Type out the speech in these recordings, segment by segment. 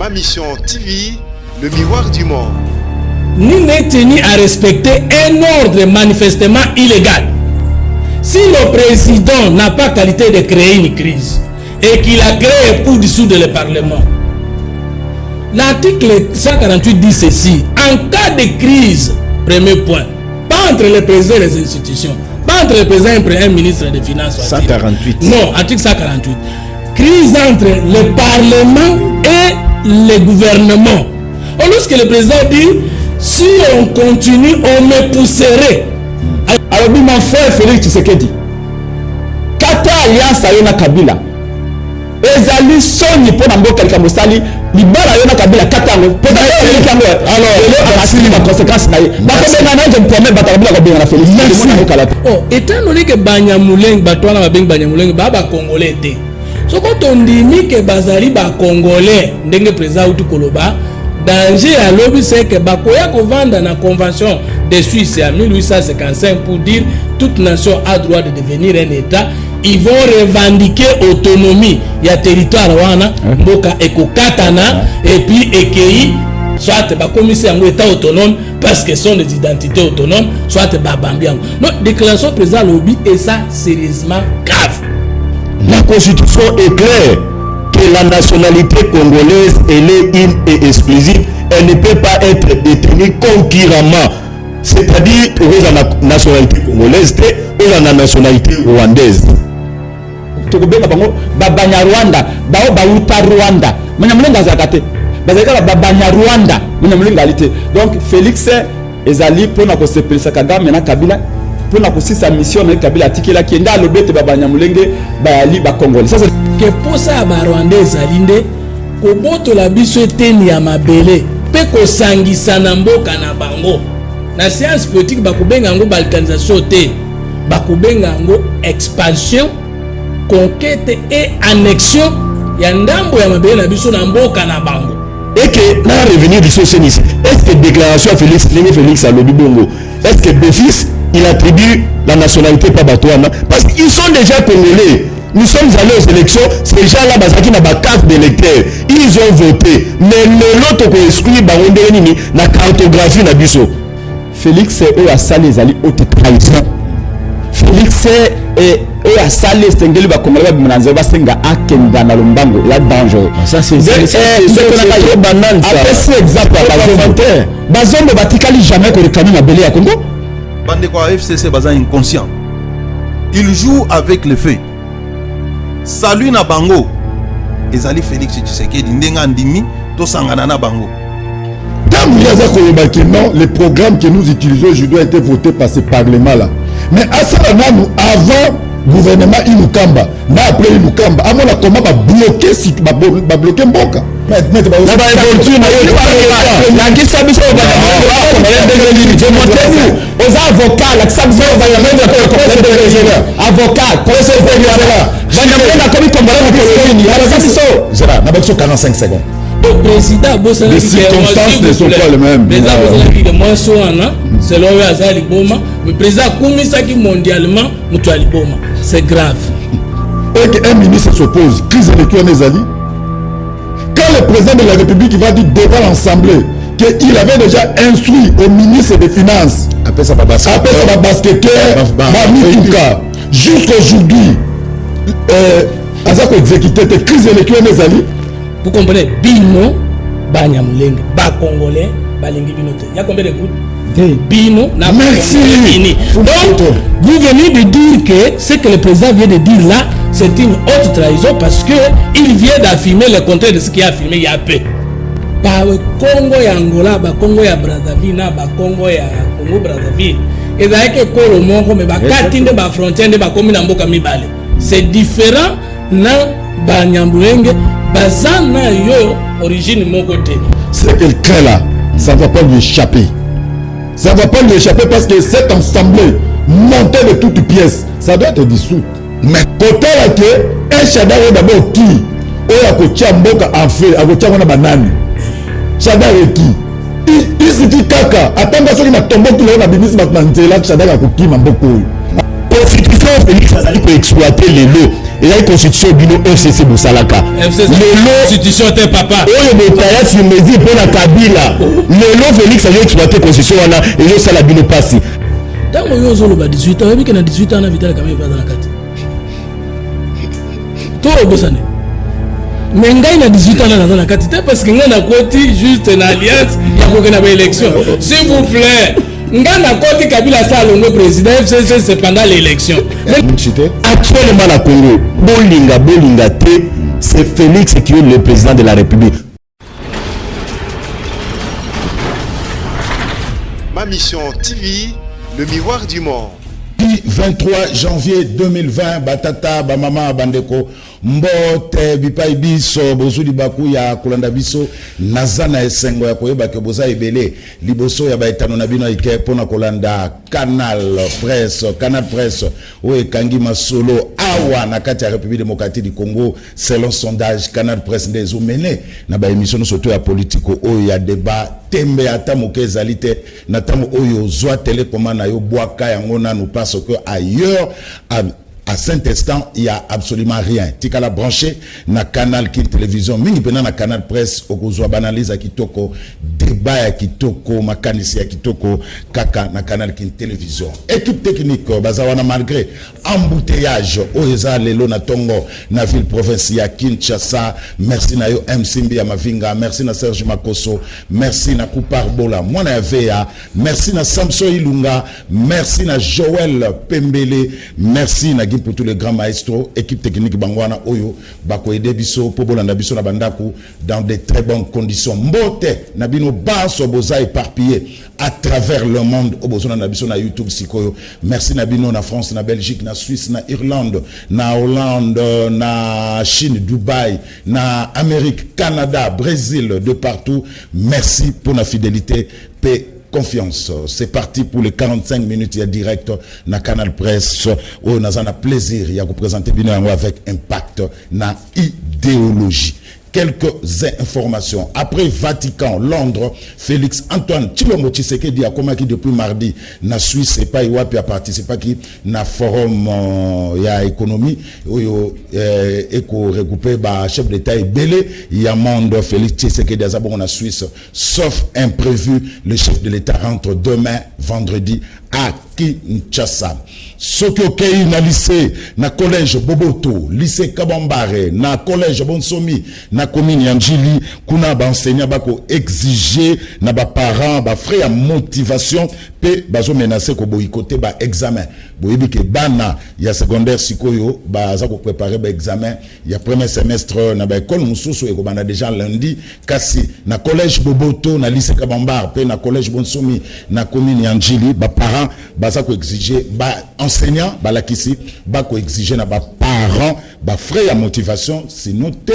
Ma Mission TV, le miroir du monde. Nous n'est tenu à respecter un ordre manifestement illégal. Si le président n'a pas qualité de créer une crise et qu'il a créé pour dissoudre le Parlement, l'article 148 dit ceci: en cas de crise, premier point, pas entre le président et les institutions, pas entre le président et un ministre des Finances. 148. Non, article 148. Crise entre le Parlement et le gouvernement. Or, lorsque le président dit, si on continue, on me pousserait. Alors, mon frère Félix Tshisekedi, kata alliance ayona Kabila, ezali soni pour n'ambo quelqu'un mosali, libala ayona Kabila kata ngo. Alors, asili ma conséquence na ye. Bakome na nje mpome batabila ko benga na Félix. Oh, étant donné que Banyamulenge batwana ba benga Banyamulenge ba congolais té. So quand on dit que bazali ba congolais ndenge président utu koloba, danger à lobby c'est que bakoya ko vendre na convention de Suisse en 1855 pour dire toute nation a droit de devenir un état. Ils vont revendiquer autonomie. Il y a territoire wana mboka ekokatana et puis ekei soit ba commissaire en état autonome parce que sont des identités autonomes, soit ba bambiango. Non, déclaration président lobby et ça sérieusement grave. La constitution est claire que la nationalité congolaise elle est une et exclusive. Elle ne peut pas être détenue concurremment. C'est-à-dire que la nationalité congolaise ou la nationalité rwandaise. Tokobeka bango babanya Rwanda, bao bauta Rwanda. Mwenyamulenga zakate. Bazaka babanya Rwanda, mwenyamulenga alite. Donc Félix ezali pona ko sepelisa Kagame na Kabila pona ko sisa mission na Kabila tikela kienda lobete babanya mulenge bali ba Congolais. Ça c'est que pour ça ba Rwanda ezalinde ko boto la biso eteni ya mabele pe ko sangisa na mboka na bango. Na science politique bakubenga ngo balkanisation te, bakubenga ngo expansion, conquête et annexion ya ndambo ya mabele na biso na mboka na bango. Et que na revenir du socialisme, est-ce que déclaration Félix à Lobibongo, est-ce que d'office il attribue la nationalité par Batouana? Parce qu'ils sont déjà congolais. Nous sommes allés aux élections, ces gens-là, qui n'ont pas carte d'électeur, ils ont voté. Mais l'autre qui exclut Barondéni, la cartographie n'a pas. Félix est à Salé, ils allaient haute trahison. Félix est à Salé, c'est un gars qui va commencer à Akenda na Lumbango, la danger. Ça c'est trop banal. Après c'est exemple à Bazombo Batikali jamais que le camion a belé à Congo. Bandeko FCC baza inconscient. Il joue avec le feu. Salut na bango. Ezali Félix Tshisekedi ndenga ndimi to sangana na bango. Non, les programmes que nous utilisons aujourd'hui ont été votés par ce parlement-là. Mais à ce moment, avant le gouvernement Inukamba, après Inukamba, on a comment bloquer Mboka. Le président les circonstances ne sont pas les mêmes. Selon le président mondialement, c'est grave. Et qu'un ministre s'oppose, crise électorale Nezali. Quand le président de la République va dire devant l'Assemblée qu'il avait déjà instruit au ministre des Finances, après ça va basketteur, jusqu'aujourd'hui, Azako exécuté des crises électorales Nezali. Vous comprenez? Bino, Banyamulenge, Congolais, Balingi Binote. Il y a combien de groupes? Bino, merci. Donc, vous venez de dire que ce que le président vient de dire là, c'est une haute trahison parce qu'il vient d'affirmer le contraire de ce qu'il a affirmé il y a peu. Par Congo et Angola, Congo et Brazzaville, Congo et Congo Brazzaville. Et ça que Kolo Mongo, mais Katine, frontière, c'est différent na Banyamulenge. Bazana yo origine mon côté. C'est quelqu'un là, ça ne va pas lui échapper. Ça ne va pas lui échapper parce que cette assemblée montée de toutes pièces, ça doit être dissoute. Mais côté là que un Chada est d'abord qui ou à côté Mboka en fait, à côté on a banane. Chada est qui? Il dit kaka, attends que na tombe tout le monde a Chada a côté Mboka. Constitution Félix Azali pour exploiter les lots. il y a une constitution bino FCC Boussalaka. Constitution te papa. Oyo botaya sur mesure pour la Kabila. Lelo Félix a exploité constitution wana et yo sala bino passi. Tango yo zolo ba 18 ans, ebiki na 18 ans na Vital Kamerhe va dans la kati. To bosane. Mais ngai na 18 ans na dans la kati parce que ngai na koti juste na alliance ya ko na ba élection. S'il vous plaît. Ngana koti Kabila Salongo président FCC c'est pendant l'élection. Actuellement la Congo, Bolinga T, c'est Félix qui est le président de la République. Ma mission TV, le miroir du monde. 23 janvier 2020, Batata, Bamama, Bandeko, Mbote, Bipai Biso, Bozuli Baku ya Kolanda Biso, Nazana Esengo ya Koyeba ke Boza Ebele, Liboso ya Baetano Nabino Ike, Pona Kolanda, Canal Presse, Oe Kangi Masolo, Awa, Nakati ya République démocratique du Congo, selon sondage, Canal Presse des Oumene, Naba émission surtout ya politico, Oe ya débat, Tembe Atamu Kezalite, Natamu Oyo, Zoa Télécommande, Yo Boaka, Yangona, nous parce que ailleurs, à Saint-Instant, il n'y a absolument rien. Tikala branché na canal qui télévision, mingi pena na canal presse, okozwa banalise à kitoko, débat à kitoko, makanisi à kitoko, kaka na canal qui télévision. Équipe technique, bazawana malgré embouteillage, oeza lelo na tongo, na ville provinciale Kinshasa, merci na yo Msimbi ya Mavinga, merci na Serge Makoso, merci na Koupar Bola, mwana ya Vea, merci na Samson Ilunga, merci na Joël Pembele, merci na pour tous les grands maestros, équipe technique Bangwana Oyo, Bako Ede Biso, Pobolanda Biso na Bandaku, dans de très bonnes conditions. Mbote, Nabino Baso Boza éparpillé à travers le monde, Obozona Nabiso na YouTube Sikoyo. Merci Nabino na France, na Belgique, na Suisse, na Irlande, na Hollande, na Chine, Dubaï, na Amérique, Canada, Brésil, de partout. Merci pour la fidélité. Paix. Confiance. C'est parti pour les 45 minutes direct na Canal Presse où on a plaisir de vous présenter bien avec impact na idéologie. Quelques informations. Après Vatican, Londres, Félix Antoine Tshilombo Tshisekedi a commis depuis mardi na Suisse et pas Iwapi a participé qui na forum ya économie où éco regroupé ba chef d'État et belé il a monde Félix Tshisekedi a bon na Suisse sauf imprévu le chef de l'État rentre demain vendredi à Kinshasa. Soki okei na lycée, na collège Boboto, lycée Kabambare, na collège Bonsomi, na commune Yanjili, kuna ba enseignant bako exiger na ba parents, ba frère motivation pe bazo menacer ko boycotter ba examen. Boyebi ke bana ya secondaire sikoyo ba za ko préparer ba examen, ya premier semestre na ba école mususu e ko bana déjà lundi kasi na collège Boboto, na lycée Kabambare pe na collège Bonsomi, na commune Yanjili, ba parents baza ko exiger ba enseignant balakisi ba ko exiger na ba parents ba frais ya motivation sinon te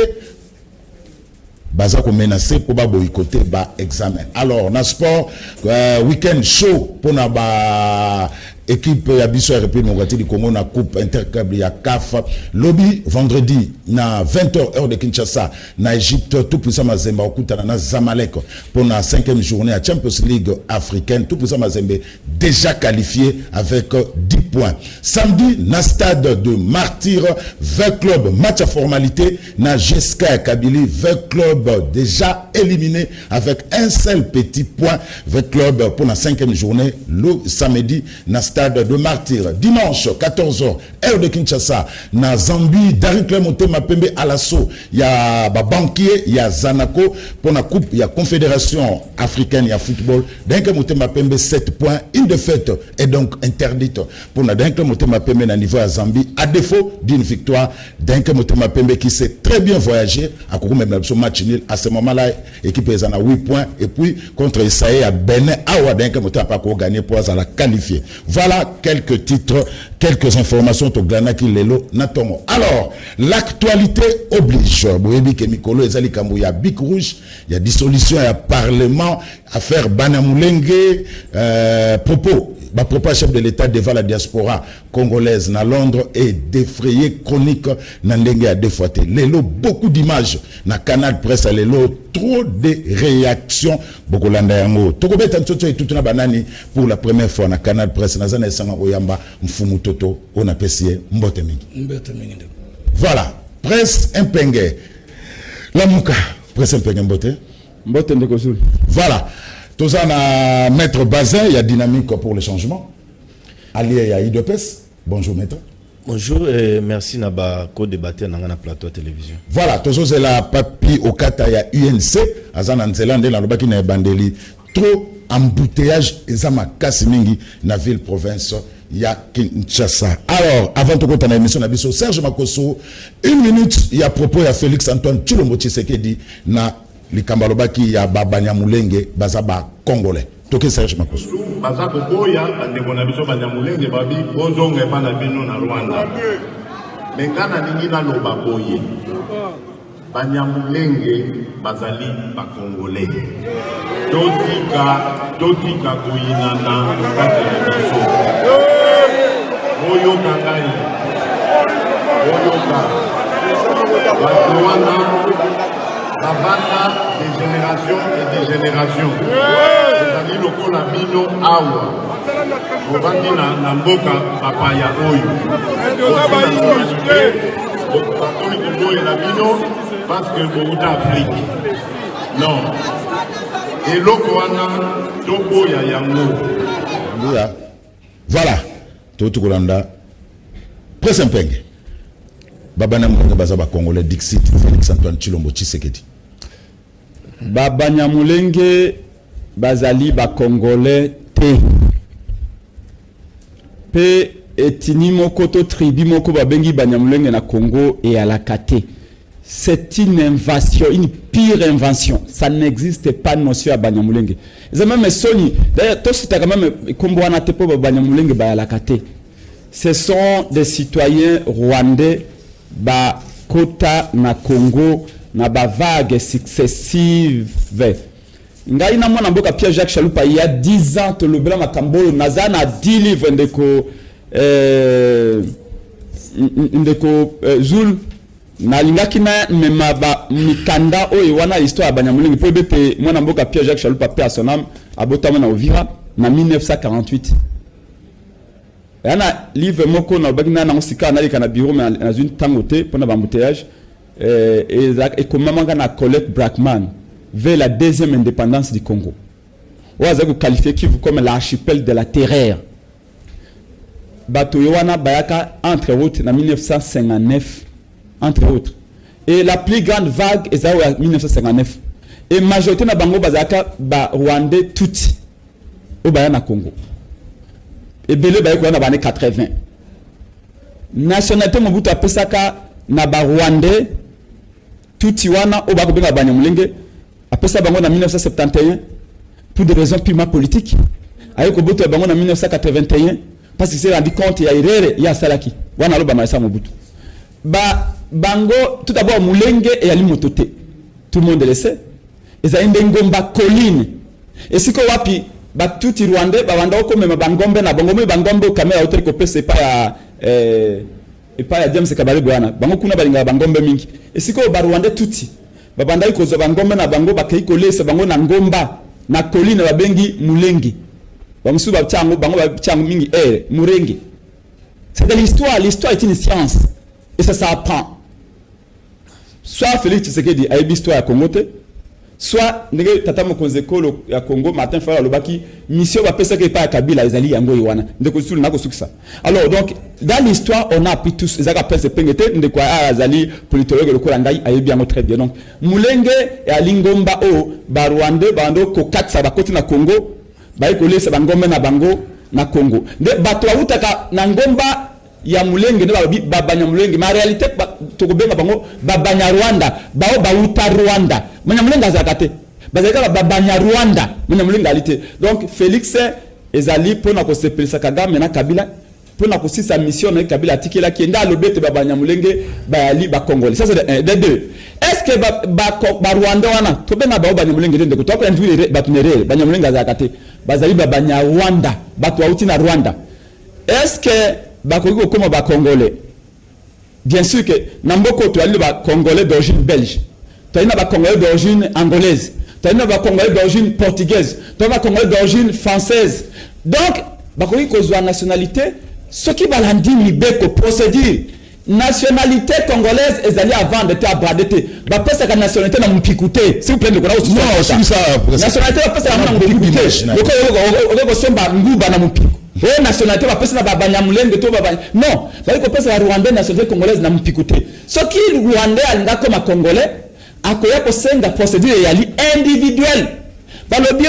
baza ko menacer pour ba boycotter ba examen. Alors na sport week-end show pour na ba équipe ya biso ya République démocratique du Congo na coupe interclub ya CAF lobby vendredi na 20h heure de Kinshasa na Égypte tout puissant Mazembe okutana na Zamalek pour la 5e journée à Champions League africaine. Tout puissant Mazembe déjà qualifié avec 10 points. Samedi na stade de Martyr 20 clubs match à formalité na GSK Kabylie 20 clubs déjà éliminés avec un seul petit point. 20 clubs pour la 5e journée le samedi na stade de Martyr. Dimanche 14h heure de Kinshasa na Zambie Darikle Motema Pembe à l'assaut. Il y a banquier, il y a Zanaco pour la coupe, il y a Confédération africaine, il y a football. Darikle Motema Pembe 7 points, une défaite est donc interdite pour la Darikle Motema Pembe à niveau à Zambie à défaut d'une victoire. Darikle Motema Pembe qui sait très bien voyager à Kourou même son match nul à ce moment-là équipe est à 8 points et puis contre Isaïe à Benin Awa Darikle Motema pas gagner pour la qualifier. Voilà quelques titres, quelques informations au Glanaki Lelo Natongo. Alors, l'actualité oblige. Boyebi Kemikolo ezali kambo ya Bic Rouge, il y a dissolution, il y a parlement, affaire Banamulenge, propos chef de l'État devant la diaspora congolaise na Londres et défrayé chronique na ndenge a défoité. Lelo beaucoup d'images na Canal Presse à Lelo trop de réactions bokolanda yango. Tokobeta ntoto et tout na banani pour la première fois na Canal Presse na zana esanga oyamba mfumu toto ona pesie mbote mingi. Voilà, Prince Mpenge. La Mouka, Prince Mpenge Mbote. Mbote Ndekozul. Voilà. Tout ça, on a Maître Bazin, il y a Dynamique pour le changement. Allié, il y a IDPS. Bonjour, Maître. Bonjour et merci Naba co-débatteur dans le plateau de télévision. Voilà, tout ça, c'est la papi au Kata, il y a UNC, Azan Anzelande, la Lobaki na Bandeli. Trop embouteillage, et ça m'a cassé mingi, na ville, province, il y a Kinshasa. Alors, avant de continuer l'émission, Nabiso, Serge Makoso, 1 minute, il y a propos, il y a Félix Antoine Tshilombo Tshisekedi, na Likambalobaki, il y a Babanya Moulenge, Bazaba Congolais. Toke Serge Makoso. Baza kokoya bandeko na biso banyamulenge babi bozonga epa na bino na Rwanda. Mengana ningi naloba boye. Banyamulenge bazali bakongole. Totika koyinana kati na biso. Oyoka ngai. Oyoka. Bato wana bavanda des générations et des générations. Ezali lokola bino awa. Bovandi na mboka bapaya oyo. Bakomi koboyela bino parce que bouta Afrique. Non. Eloko wana toboya yango. Voilà. Tout Kolanda. Prince Mpenge. Babana Moulengue Bazaba Congolais Dixit Félix Antoine Tshilombo Tshisekedi. Babanya Moulenge Bazali ba Congolais te. Pe etini moko to tribu moko babengi Banyamulenge na Congo et à la Kate. C'est une invasion, une pire invention. Ça n'existe pas notion à Banyamulenge. C'est même Sony. D'ailleurs, tout c'est quand même Combo Anatepo Banyamulenge ba à la Kate. Ce sont des citoyens rwandais ba kota na Congo na ba vague successive. Ngai na mwana mboka Pierre Jacques Chalupa il y a 10 ans to lobela makambolo nazana 10 livres ndeko Zul na lingaki na mema ba mikanda oyo wana histoire ya Banyamulenge po bete mwana mboka Pierre Jacques Chalupa pe asonam abotama na Ovira na 1948. Yana livre moko na bagina na musika na lika na bureau mais na une tangote pour na bambouteillage et comment na Colette Brackman vers la deuxième indépendance du Congo. On a qualifié Kivu comme l'archipel de la terreur. Bato Yowana Bayaka entre autres en 1959 entre autres. Et la plus grande vague est en 1959. Et majorité na bango bazaka ba Rwandais tuti au Bayana Congo. Et belé bayako na bane 80. Nationalité Mobutu apesaka na ba Rwandais tuti wana au bako benga Banyamulenge apesa bango na 1971 pour des raisons purement politiques. Ayeko Mobutu bango na 1981 parce qu'il s'est rendu compte il y a erreur il y a salaki. Wana lo ba maisa Mobutu. Ba bango tout d'abord Mulenge et Ali Motote. Tout le monde le sait. Eza ngomba colline. Et siko wapi ba tuti Rwandais ba wanda ko mema bangombe na bangombe bangombe kamera autre ko pese pa ya et pas ya James Kabale bwana. Bango kuna balinga bangombe mingi. Et siko ba Rwandais tuti ba banda ko zo bangombe na bango ba kai ko lesa bango na ngomba na colline ba bengi Mulenge. Ba musu ba chango bango ba chango mingi Murenge. C'est de l'histoire est une science et ça s'apprend. Soit Félix Tshisekedi a une histoire à Congo soit nege tata mokonze kolo ya Congo Martin Fayulu lobaki mission va pesa ke pa Kabila ezali yango yiwana ndeko sulu nako sukisa. Alors donc dans l'histoire on a appris tous ezaka pesa pengete ndeko azali politologue lokola ngai ayebi yango très bien. Donc Mulenge ya lingomba o ba Rwanda bando ko katsa ba koti na Congo ba ikolesa bangombe na bango na Congo. De bato utaka na ngomba ya Mulenge ne ba Banyamulenge ma réalité to ko benga bango ba Banyarwanda bao ba uta Rwanda Banyamulenge azakate bazaka ba Banyarwanda Banyamulengealité. Donc Félix ezali pona ko sepelisa Kagame na Kabila pona ko sisa mission na Kabila tikela ki nda lobete ba Banyamulenge ba ali ba Congolais. Ça c'est de deux. Est-ce que ba Rwanda wana to benga ba Banyamulenge ndenge ko to ko ndwire batunere Banyamulenge azakate bazali ba Banyarwanda bato auti na Rwanda. Est-ce que bakoki comme ba Congolais? Bien sûr que namboko to ali ba Congolais d'origine belge. Tu as ba Congolais d'origine angolaise. Tu as ba Congolais d'origine portugaise. Tu as ba Congolais d'origine française. Donc bakoki ko zo nationalité ce qui balandi mi beko procédure nationalité congolaise ezali avant de te abrade te bapesa ka nationalité na mpikute s'il vous plaît ndeko Non, c'est ça. nationalité bapesa na mpikute loko somba nguba na mpiko o nationalité bapesa na banyamulenge to babanya non bali ko pesa ya Rwanda nationalité congolaise na mpikute soki Rwanda alinga comme congolais akoya ko senga procédure yali individuelle balobi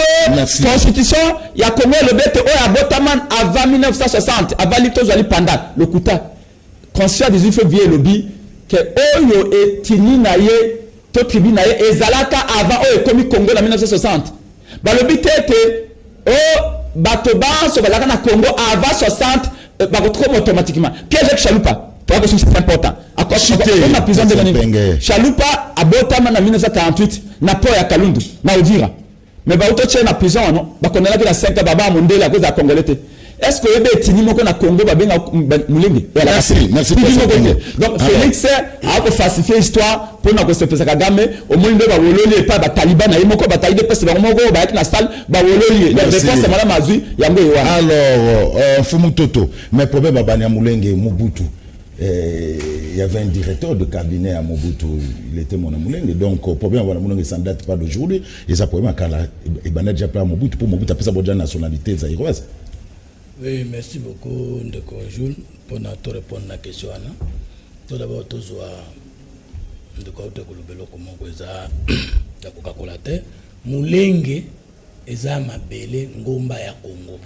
constitution ya Congo le bete o ya botaman avant 1960 avant litozali pendant le kuta conscient des faut vieux lobby que oyo etini na ye to tribu na ye ezalaka avant oyo komi Congo na 1960 balobi tete o bato banso balaka na Congo avant 60 bakotoma automatiquement Pierre Chalupa toi que c'est important à quoi on a prison de Chalupa abotama na 1948 na po ya Kalundu na Odira mais ba auto tchena prison non ba konela que la 5 baba mondela cause ya congolais. Est-ce que vous avez dit que le Congo va bien moulingue? Merci. Donc Félix a falsifié l'histoire pour nous se faire Kagame au moins de Bawololi pas Taliban na yimoko bataille de peste bango ba être na salle Bawololi la réponse c'est madame Azui yango ewa. Alors Fumutoto mais problème à Banyamulenge Mobutu il y avait un directeur de cabinet à Mobutu, il était mon Moulenge, donc le problème à Moulenge ça ne date pas d'aujourd'hui et ça problème quand il a déjà pris à Mobutu pour Mobutu après sa bonne nationalité zaïroise. Oui, merci beaucoup, Ndeko Jules, pour te répondre à la question. Tout d'abord, tout soit Ndeko Kulubelo, comment vous avez Coca-Cola. Moulenge, eza mabele, ngomba ya Congo.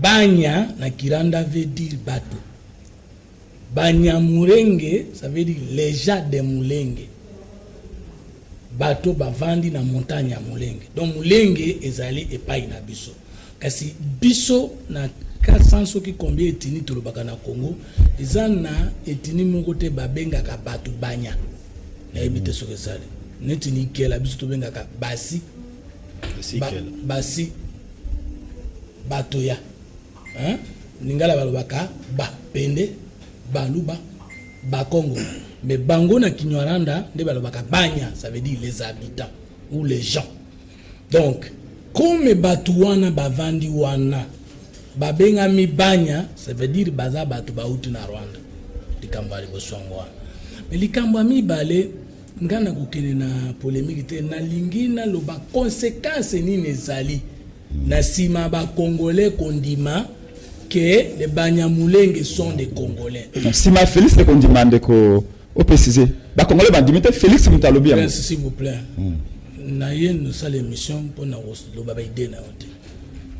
Banya, na Kiranda veut dire bateau. Banya Moulenge, ça veut dire les gens de Moulenge. Bateau, bavandi na montagne ya Moulenge. Donc, Moulenge, ezali epai na biso. Kasi biso na 400 soki combien etini tolobaka na Congo ezana etini moko te babenga ka batu banya na ebite soki sale netini kela biso to benga ka basi basi batoya hein lingala balobaka ba pende baluba ba Congo mais bango na Kinyarwanda nde balobaka banya ça veut dire les habitants ou les gens donc comme batu wana bavandi wana babenga mibanya ça veut dire baza batu bauti na Rwanda likambo ali boswango wana mais likambo mibale ngana kokene na polémique te na lingina lo ba conséquences nini ezali na sima ba congolais kondima que les Banyamulenge sont des Congolais. Sima Félix est kondima ndeko au préciser ba congolais bandimite Félix Mutalobi s'il vous plaît. Naïe nous ça l'émission pour nous le baba idée na honte.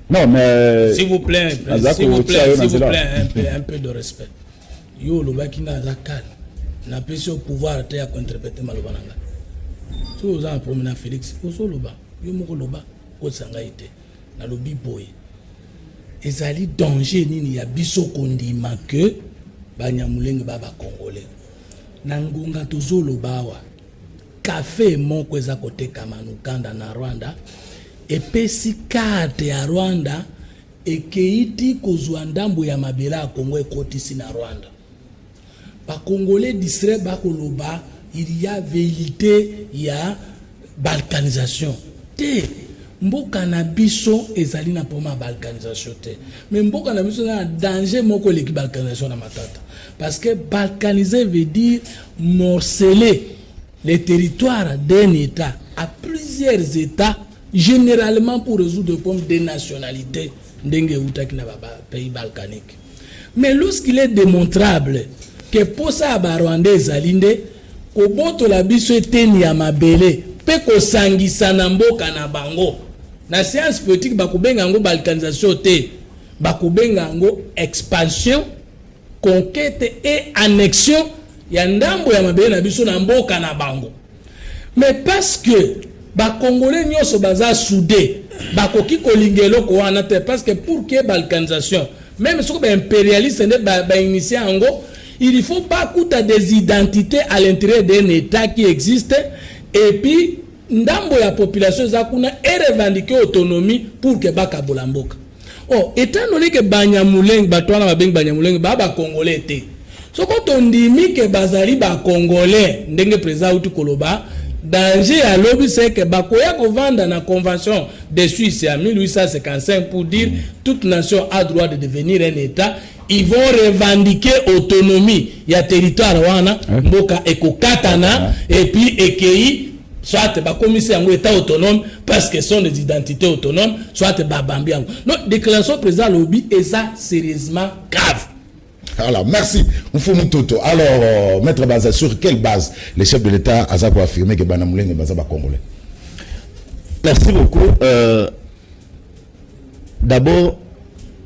Non mais s'il vous plaît un peu de respect. Yo le baki na zakal na pression pouvoir te à interpréter malobananga. So vous en promenant Félix oso loba yo moko loba ko sanga ite na lobi boy. Ezali danger nini ya biso kondima que Banyamulenge baba congolais. Na ngonga tozo lobawa. Café moko eza kote Kamanukanda na Rwanda epesi karte ya Rwanda ekeiti kozwa ndambo ya mabela ya Congo ekotisi na Rwanda ba congolais distrait ba koloba il y a vérité ya balkanisation te mboka na biso ezali na poma balkanisation te mais mboka na biso na danger moko leki balkanisation na matata parce que balkaniser veut dire morceler les territoires d'un État à plusieurs États, généralement pour résoudre le problème des nationalités d'un pays balkanique. Mais lorsqu'il est démontrable que pour ça, Rwanda Zalinde, que boto la biso eteni ya mabele, pe ko sangisa na mboka na bango. Na science politique bakubenga ngo balkanisation te, bakubenga ngo expansion, conquête et annexion. Ya ndambo ya mabele na biso na mboka na bango. Mais parce que ba congolais nyoso baza soudé bakoki kolingelo ko wana te parce que pour que balkanisation même si ba impérialiste ba initier ango il faut pas coûter des identités à l'intérieur d'un état qui existe et puis ndambo ya population za kuna et revendiquer autonomie pour que bakabola mboka. Oh étant donné que Banyamulenge batwana ba benga Banyamulenge ba congolais te. So quand on dit que bazali ba congolais ndenge président uti koloba danger à lobby c'est que bakoya ko vanda na convention de Suisse en 1855 pour dire toute nation a droit de devenir un état ils vont revendiquer autonomie. Il y a territoire wana, mboka ekokatana, et puis ekei, soit ba commissaire en état autonome parce que sont des identités autonomes, soit ba bambi. Donc déclaration président lobby est ça sérieusement grave. Alors, merci. Toto. Alors, Maître Baza, sur quelle base les chefs de l'État ont affirmé que Banamoulen est Baza congolais? Merci beaucoup. D'abord,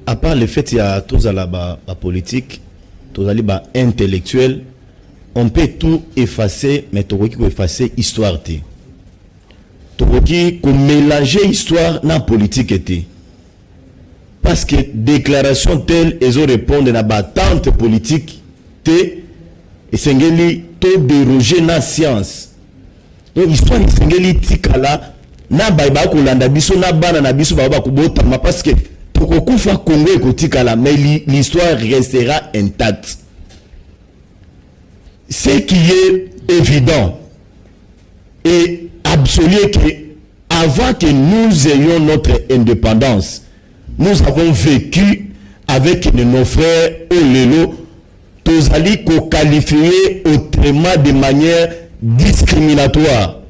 à part le fait qu'il y a tous la politique, tous les intellectuels, on peut tout effacer, mais tout peut effacer l'histoire. Tout peut mélanger l'histoire dans la politique. Parce que déclaration telle, ils ont répondu à la tente politique, et c'est tout déroger dans la science. Donc l'histoire est tikala na baiba kolanda biso na bana na biso baba kubotama parce que tokokufa Congo ekotikala mais l'histoire restera intacte. Ce qui est évident et absolu que avant que nous ayons notre indépendance, nous avons vécu avec nos frères Olelo, Tozali ko qualifié autrement de manière discriminatoire.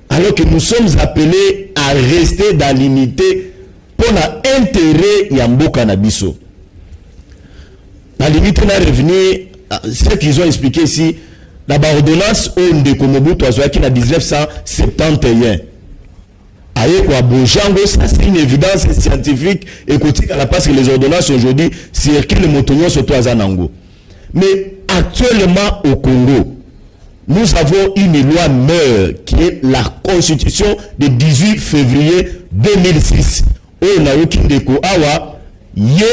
Alors que nous sommes appelés à rester dans l'unité pour l'intérêt Yamboka Nabiso. La limite n'a revenu, ce qu'ils ont expliqué ici, la ordonnance de Komobutu qui en 1971. Aïe quoi, Bojango, ça c'est une évidence scientifique écoutez parce que les ordonnances aujourd'hui circulent le motonnion sur toi Zanango. Mais actuellement au Congo, nous avons une loi mère qui est la constitution du 18 février 2006. Où na Okindeko awa yé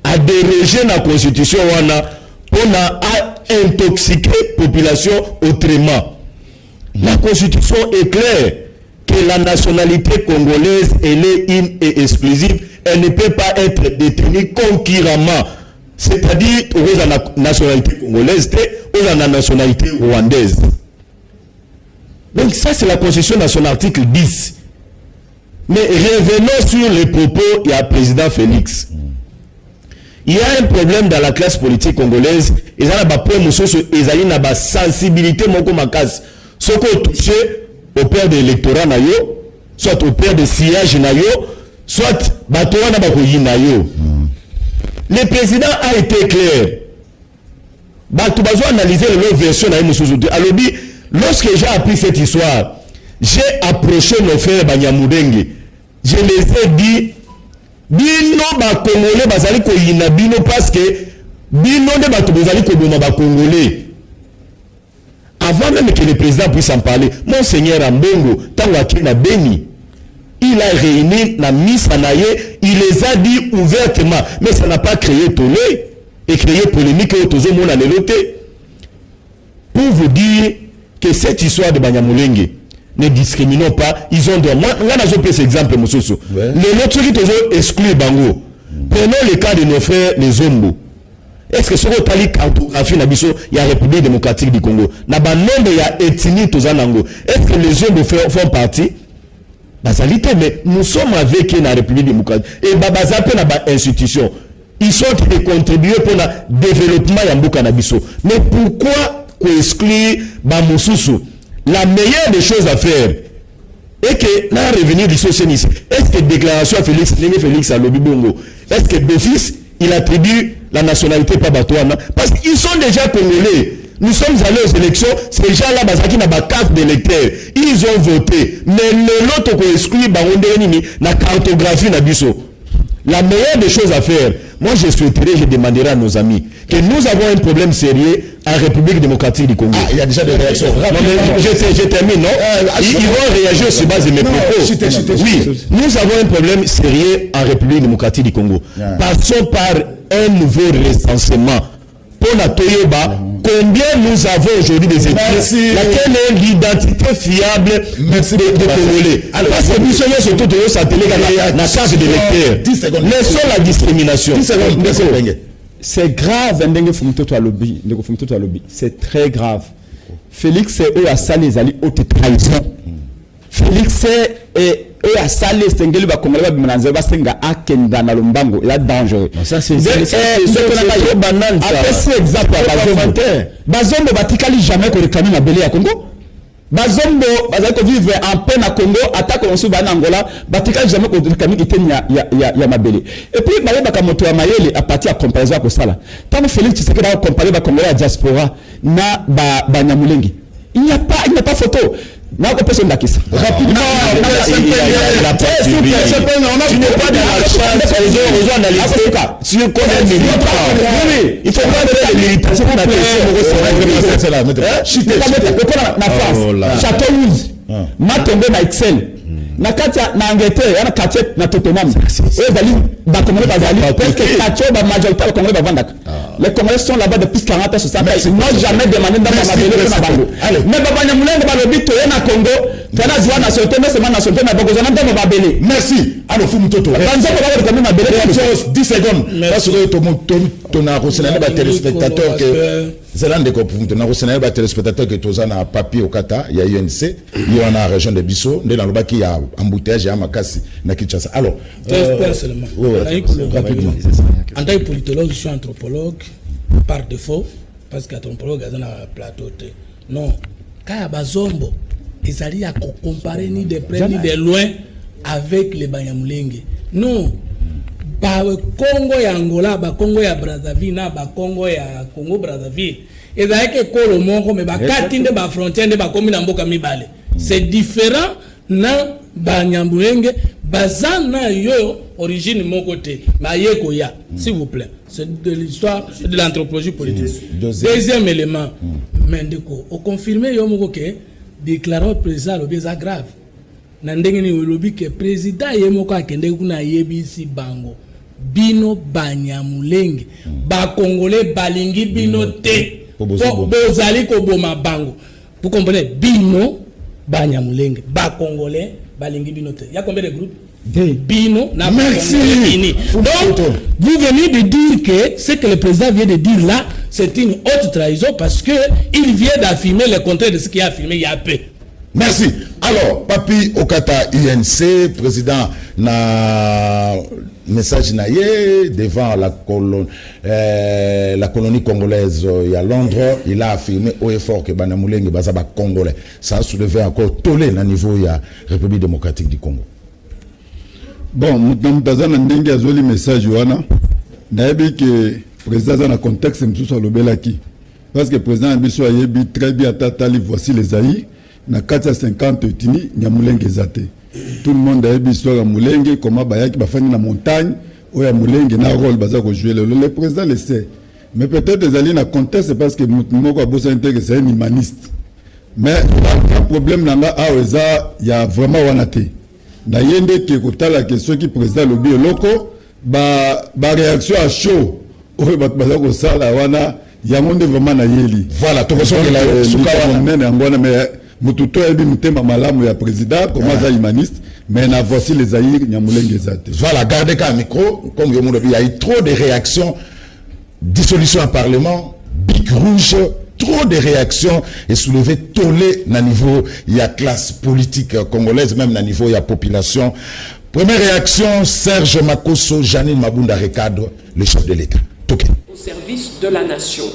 a dérogé la constitution wana pour intoxiquer la population autrement. La constitution est claire que la nationalité congolaise elle est une et exclusive. Elle ne peut pas être détenue concurremment. C'est-à-dire aux la nationalité congolaise ou la nationalité rwandaise. Donc ça c'est la constitution dans son article 10. Mais revenons sur les propos du président Félix. Il y a un problème dans la classe politique congolaise. Ils ont une sensibilité moko makasi. Ce qu'on touché au père de l'électorat nayo, soit au père de sillage nayo, soit batoa na bakoyi nayo. Le président a été clair. Bato bazo analyser leur version na mususu. Alors lorsque j'ai appris cette histoire, j'ai approché nos frères Banyamulenge. Je les ai dit bino ba congolais bazali ko yina bino parce que bino de bato bazali ko boma ba congolais. Avant même que le président puisse en parler, Monseigneur Ambongo, Tangwakina Beni, il a réuni la Miss Anaye, il les a dit ouvertement, mais ça n'a pas créé tollé et créé polémique au Tozo Mona Lelote. Pour vous dire que cette histoire de Banyamulenge, ne discriminons pas, ils ont droit. Moi, je prends cet exemple, M. Soso. Les autres qui ont exclu Bango. Prenons le cas de nos frères, les Zombo. Est-ce que ce que tu as cartographie il y a la République démocratique du Congo? Il y a ethnie Tozanango. Est-ce que les Zombo font partie? Mais nous sommes avec la République démocratique. Et Babazape n'a pas institution. Ils sont de contribuer pour le développement Yamboka Nabiso. Mais pourquoi exclure Bamosusu? La meilleure des choses à faire est que là revenir du socialisme. Est-ce que déclaration à Félix à Lobibongo, est-ce que d'office il attribue la nationalité pas Batouana? Parce qu'ils sont déjà congolais. Nous sommes allés aux élections, ces gens-là, qui n'ont pas carte d'électeur, ils ont voté. Mais l'autre qui exclut la cartographie Nabiso. La meilleure des choses à faire, moi je souhaiterais, je demanderai à nos amis que nous avons un problème sérieux en République démocratique du Congo. Ah, il y a déjà des réactions. Non, mais je termine, non? Ils vont réagir sur base de mes propos. Oui, nous avons un problème sérieux en République démocratique du Congo. Passons par un nouveau recensement. Pour la Toyoba, combien nous avons aujourd'hui des études? Laquelle est l'identité fiable des Congolais? Parce que nous sommes surtout de satellite dans la carte d'électeur. Laissons la discrimination. C'est grave, c'est très grave. Félix est eux à ça les alliés haute trahison. Félix est et à saler stengeli ba congolais ba bimananze ba senga akenda na lombango il a dangereux. Ça c'est trop banal ça. Après c'est exemple à bazombo batikali jamais ko réclamer na belé ya Congo. Bazombo bazali ko vivre en paix na Congo attaque on suba na Angola batikali jamais ko réclamer kiteni ya mabele. Et puis ba ba moto ya mayele à partir à comparaison ko sala. Tant Félix Tshisekedi a comparé ba congolais à diaspora na ba Nyamulengi. Il n'y a pas photo. Non, personne n'a question. Rapidement, tu n'es pas dans la chance. Ils ont analysé. Si on connaît les militants, il faut pas donner les militants. C'est pas la France. Château Rouge. Ma tombé na Excel. Na katia na Angleterre, yana katia na Tottenham. Et Zali, ba Congolais bazali. Parce que katia ba majorité ba Congolais ba vandaka. Les Congolais sont là-bas depuis 40 ans, 60 ans. Ils n'ont jamais demandé dans ma mabele na bango. Mais Baba Nyamulengo ba lobi to na Congo, tana zwa na sote, mais c'est ma nationalité na bango zana dans ma mabele. Merci. Alors Fumu Toto. Banzo ba ba comme mabele. 10 secondes. Parce que ton a reçonné ba téléspectateurs que Zélande ko Fumu na reçonné ba téléspectateurs que tozana papier au Kata, il y a UNC, il y en a région de Bisso, dans le baki ya embouteillage ya makasi na Kinshasa. Alors, seulement. En tant que politologue, je suis anthropologue par défaut, parce qu'anthropologue est dans le plateau. Non, quand il y a Bazombo, ils allaient à comparer ni de près ni de loin avec les Banyamulenge. Non, ba Congo ya Angola, ba Congo ya Brazzaville, na ba Congo ya Congo Brazzaville. Ils allaient que Kolo Mongo, mais ba katinde ba frontière de ba commune Mboka Mibale. C'est différent na Banyamulenge. Bazana yo origine mon côté, Mayeko ya, s'il vous plaît. C'est de l'histoire de l'anthropologie politique. Deuxième élément, Mendeko, au confirmé yo moko ke déclarant président le bien grave. Nandengeni lobi ke président yemoko akende kuna yebisi bango. Bino Banyamulenge, ba Congolais balingi bino te. Bozali ko boma bango. Vous comprenez? Bino Banyamulenge, ba Congolais balingi binote. Il y a combien de groupes? Bino, merci. Donc, vous venez de dire que ce que le président vient de dire là, c'est une haute trahison parce que il vient d'affirmer le contraire de ce qu'il a affirmé il y a peu. Merci. Alors, Papi Okata INC, président na message naïe devant la colonie congolaise à Londres, il a affirmé haut et fort que Banyamulenge bazaba congolais. Ça a soulevé encore tollé au niveau de la République démocratique du Congo. Bon, mutaza na ndenge azoli message wana. Nayebi que président dans le contexte msusu alobelaki. Parce que président biso ayebi très bien tatali voici les aïs. Na 450 etini Nyamulenge zate. Tout le monde a histoire à Mulenge, comment bayaki bafani na montagne, ou à Mulenge na rôle baza ko jouer le président le sait. Mais peut-être des alliés na conteste parce que moko bossa intéressé un humaniste. Mais le problème là il y a vraiment wanaté. Na yende ke kotala que ceux qui président le bio loco ba réaction à chaud. Ou baza ko sala wana ya monde vraiment na yeli. Voilà, to ko la suka mais Mututo ebi mutema malamu ya président, comment ça humaniste, mais na voici les aïrs Nyamulenge zate. Voilà, gardez qu'un micro, comme il y a eu trop de réactions, dissolution en parlement, bic rouge, trop de réactions et soulevé tollé na niveau il y a classe politique congolaise, même na niveau il y a population. Première réaction, Serge Makosso, Janine Mabunda Recadre, le chef de l'État. Au service de la nation.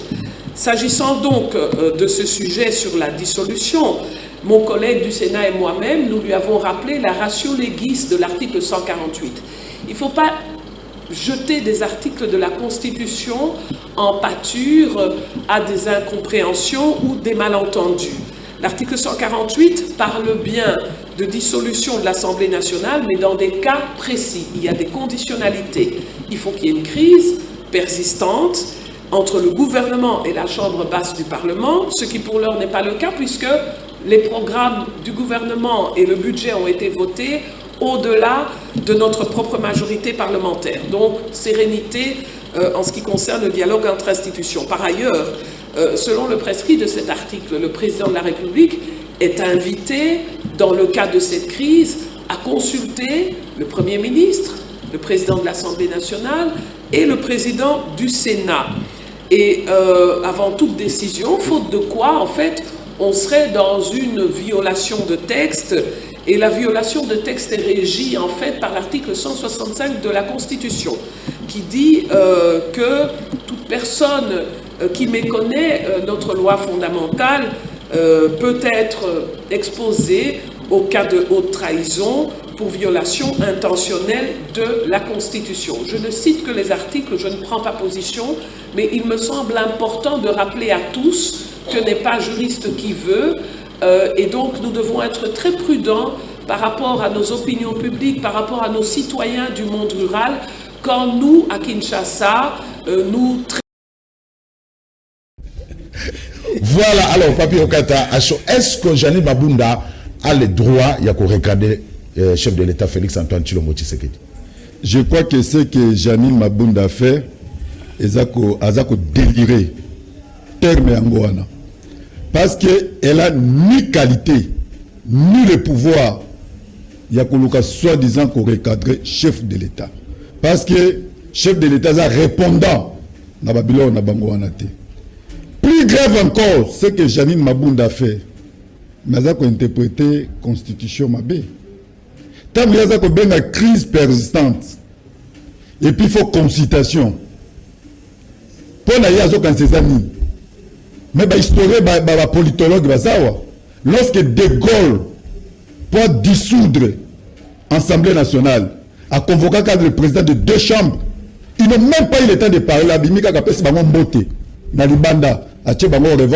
S'agissant donc de ce sujet sur la dissolution, mon collègue du Sénat et moi-même, nous lui avons rappelé la ratio legis de l'article 148. Il ne faut pas jeter des articles de la Constitution en pâture à des incompréhensions ou des malentendus. L'article 148 parle bien de dissolution de l'Assemblée nationale, mais dans des cas précis. Il y a des conditionnalités. Il faut qu'il y ait une crise persistante entre le gouvernement et la chambre basse du Parlement, ce qui pour l'heure n'est pas le cas puisque les programmes du gouvernement et le budget ont été votés au-delà de notre propre majorité parlementaire. Donc, sérénité en ce qui concerne le dialogue entre institutions. Par ailleurs, selon le prescrit de cet article, le président de la République est invité, dans le cas de cette crise, à consulter le Premier ministre, le président de l'Assemblée nationale et le président du Sénat. Et avant toute décision, faute de quoi, en fait, on serait dans une violation de texte Et la violation de texte est régie en fait par l'article 165 de la Constitution, qui dit que toute personne qui méconnaît notre loi fondamentale peut être exposée au cas de haute trahison pour violation intentionnelle de la Constitution. Je ne cite que les articles, je ne prends pas position, mais il me semble important de rappeler à tous que n'est pas juriste qui veut, et donc nous devons être très prudents par rapport à nos opinions publiques, par rapport à nos citoyens du monde rural, quand nous, à Kinshasa, nous... Voilà, alors, Papi Okata, est-ce que Janine Mabunda a le droit de regarder chef de l'État Félix Antoine Tshilombo Tshisekedi? Je crois que ce que Janine Mabunda fait, c'est délirer terme Angoana. Parce qu'elle a ni qualité, ni le pouvoir, il y a soi-disant qu'on recadrer chef de l'État. Parce que chef de l'État est répondant dans Babylone, dans Bangoana. Plus grave encore, ce que Janine Mabunda fait, mais elle a interprété la Constitution Mabé. Tant qu'il y a une crise persistante, et puis il faut consultation. Pour la yazo quand c'est amis. Mais historien, politologue, lorsque De Gaulle, pour dissoudre l'Assemblée nationale, a convoqué le président de 2 chambres, ils n'ont même pas eu le temps de parler.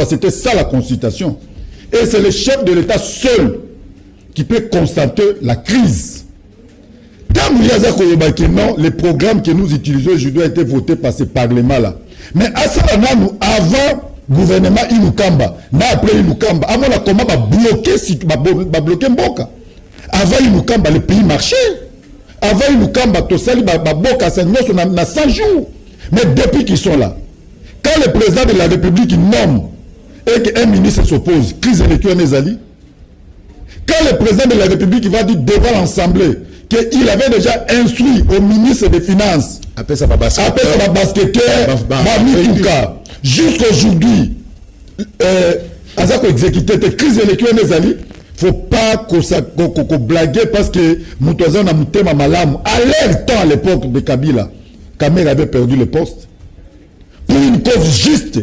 C'était ça la consultation. Et c'est le chef de l'État seul qui peut constater la crise. Non, les programmes que nous utilisons aujourd'hui ont été votés par ce Parlement-là. Mais à ce moment, avant gouvernement Inukamba, après Inukamba, avant la comment bloquer Mboka. Avant Inukamba, le pays marchait. Avant Inukamba, tout ça, Mboka, ça n'a 100 jours. Mais depuis qu'ils sont là, quand le président de la République nomme et qu'un ministre s'oppose, crise électorale Nezali, quand le président de la République va dire devant l'Assemblée qu'il avait déjà instruit au ministre des Finances, après ça va basketteur, jusqu'à aujourd'hui, Azako exécuté la crise électorale Nezali, il ne faut pas qu'on blague parce que Moutouazan a mouté ma malam. À leur temps, à l'époque de Kabila, Kamer avait perdu le poste. Pour une cause juste.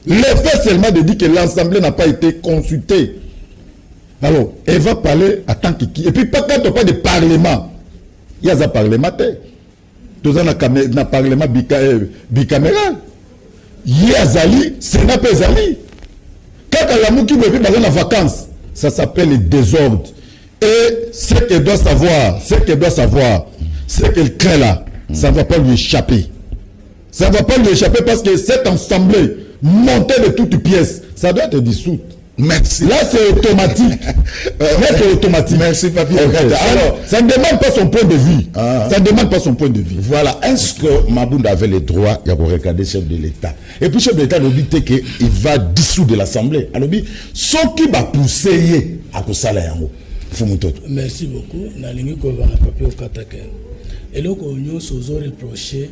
Le fait seulement de dire que l'Assemblée n'a pas été consultée. Alors, elle va parler à tant que qui. Et puis, pas quand on parle de parlement. Il y a un parlementaire. Tout ça, il y a un parlement bicaméral. Il y a Zali, Sénat Zali. Quand la mouki veut vivre dans vacances, ça s'appelle le désordre. Et ce qu'elle doit savoir, c'est qu'elle crée là, ça ne va pas lui échapper. Ça ne va pas lui échapper parce que cette assemblée montée de toutes pièces, ça doit être dissoute. Merci. Là, c'est automatique. Merci, Papi. Okay. Alors, ça ne demande pas son point de vue. Ça ne demande pas son point de vue. Voilà. Est-ce que Mabunda avait le droit de regarder chef de l'État? Et puis, chef de l'État, il va dissoudre l'Assemblée. Alors, ce qui va pousser à Kosala Yango. Merci beaucoup. Nalingi Kova Papi Okatake. Et là, quand on s'ose reprocher,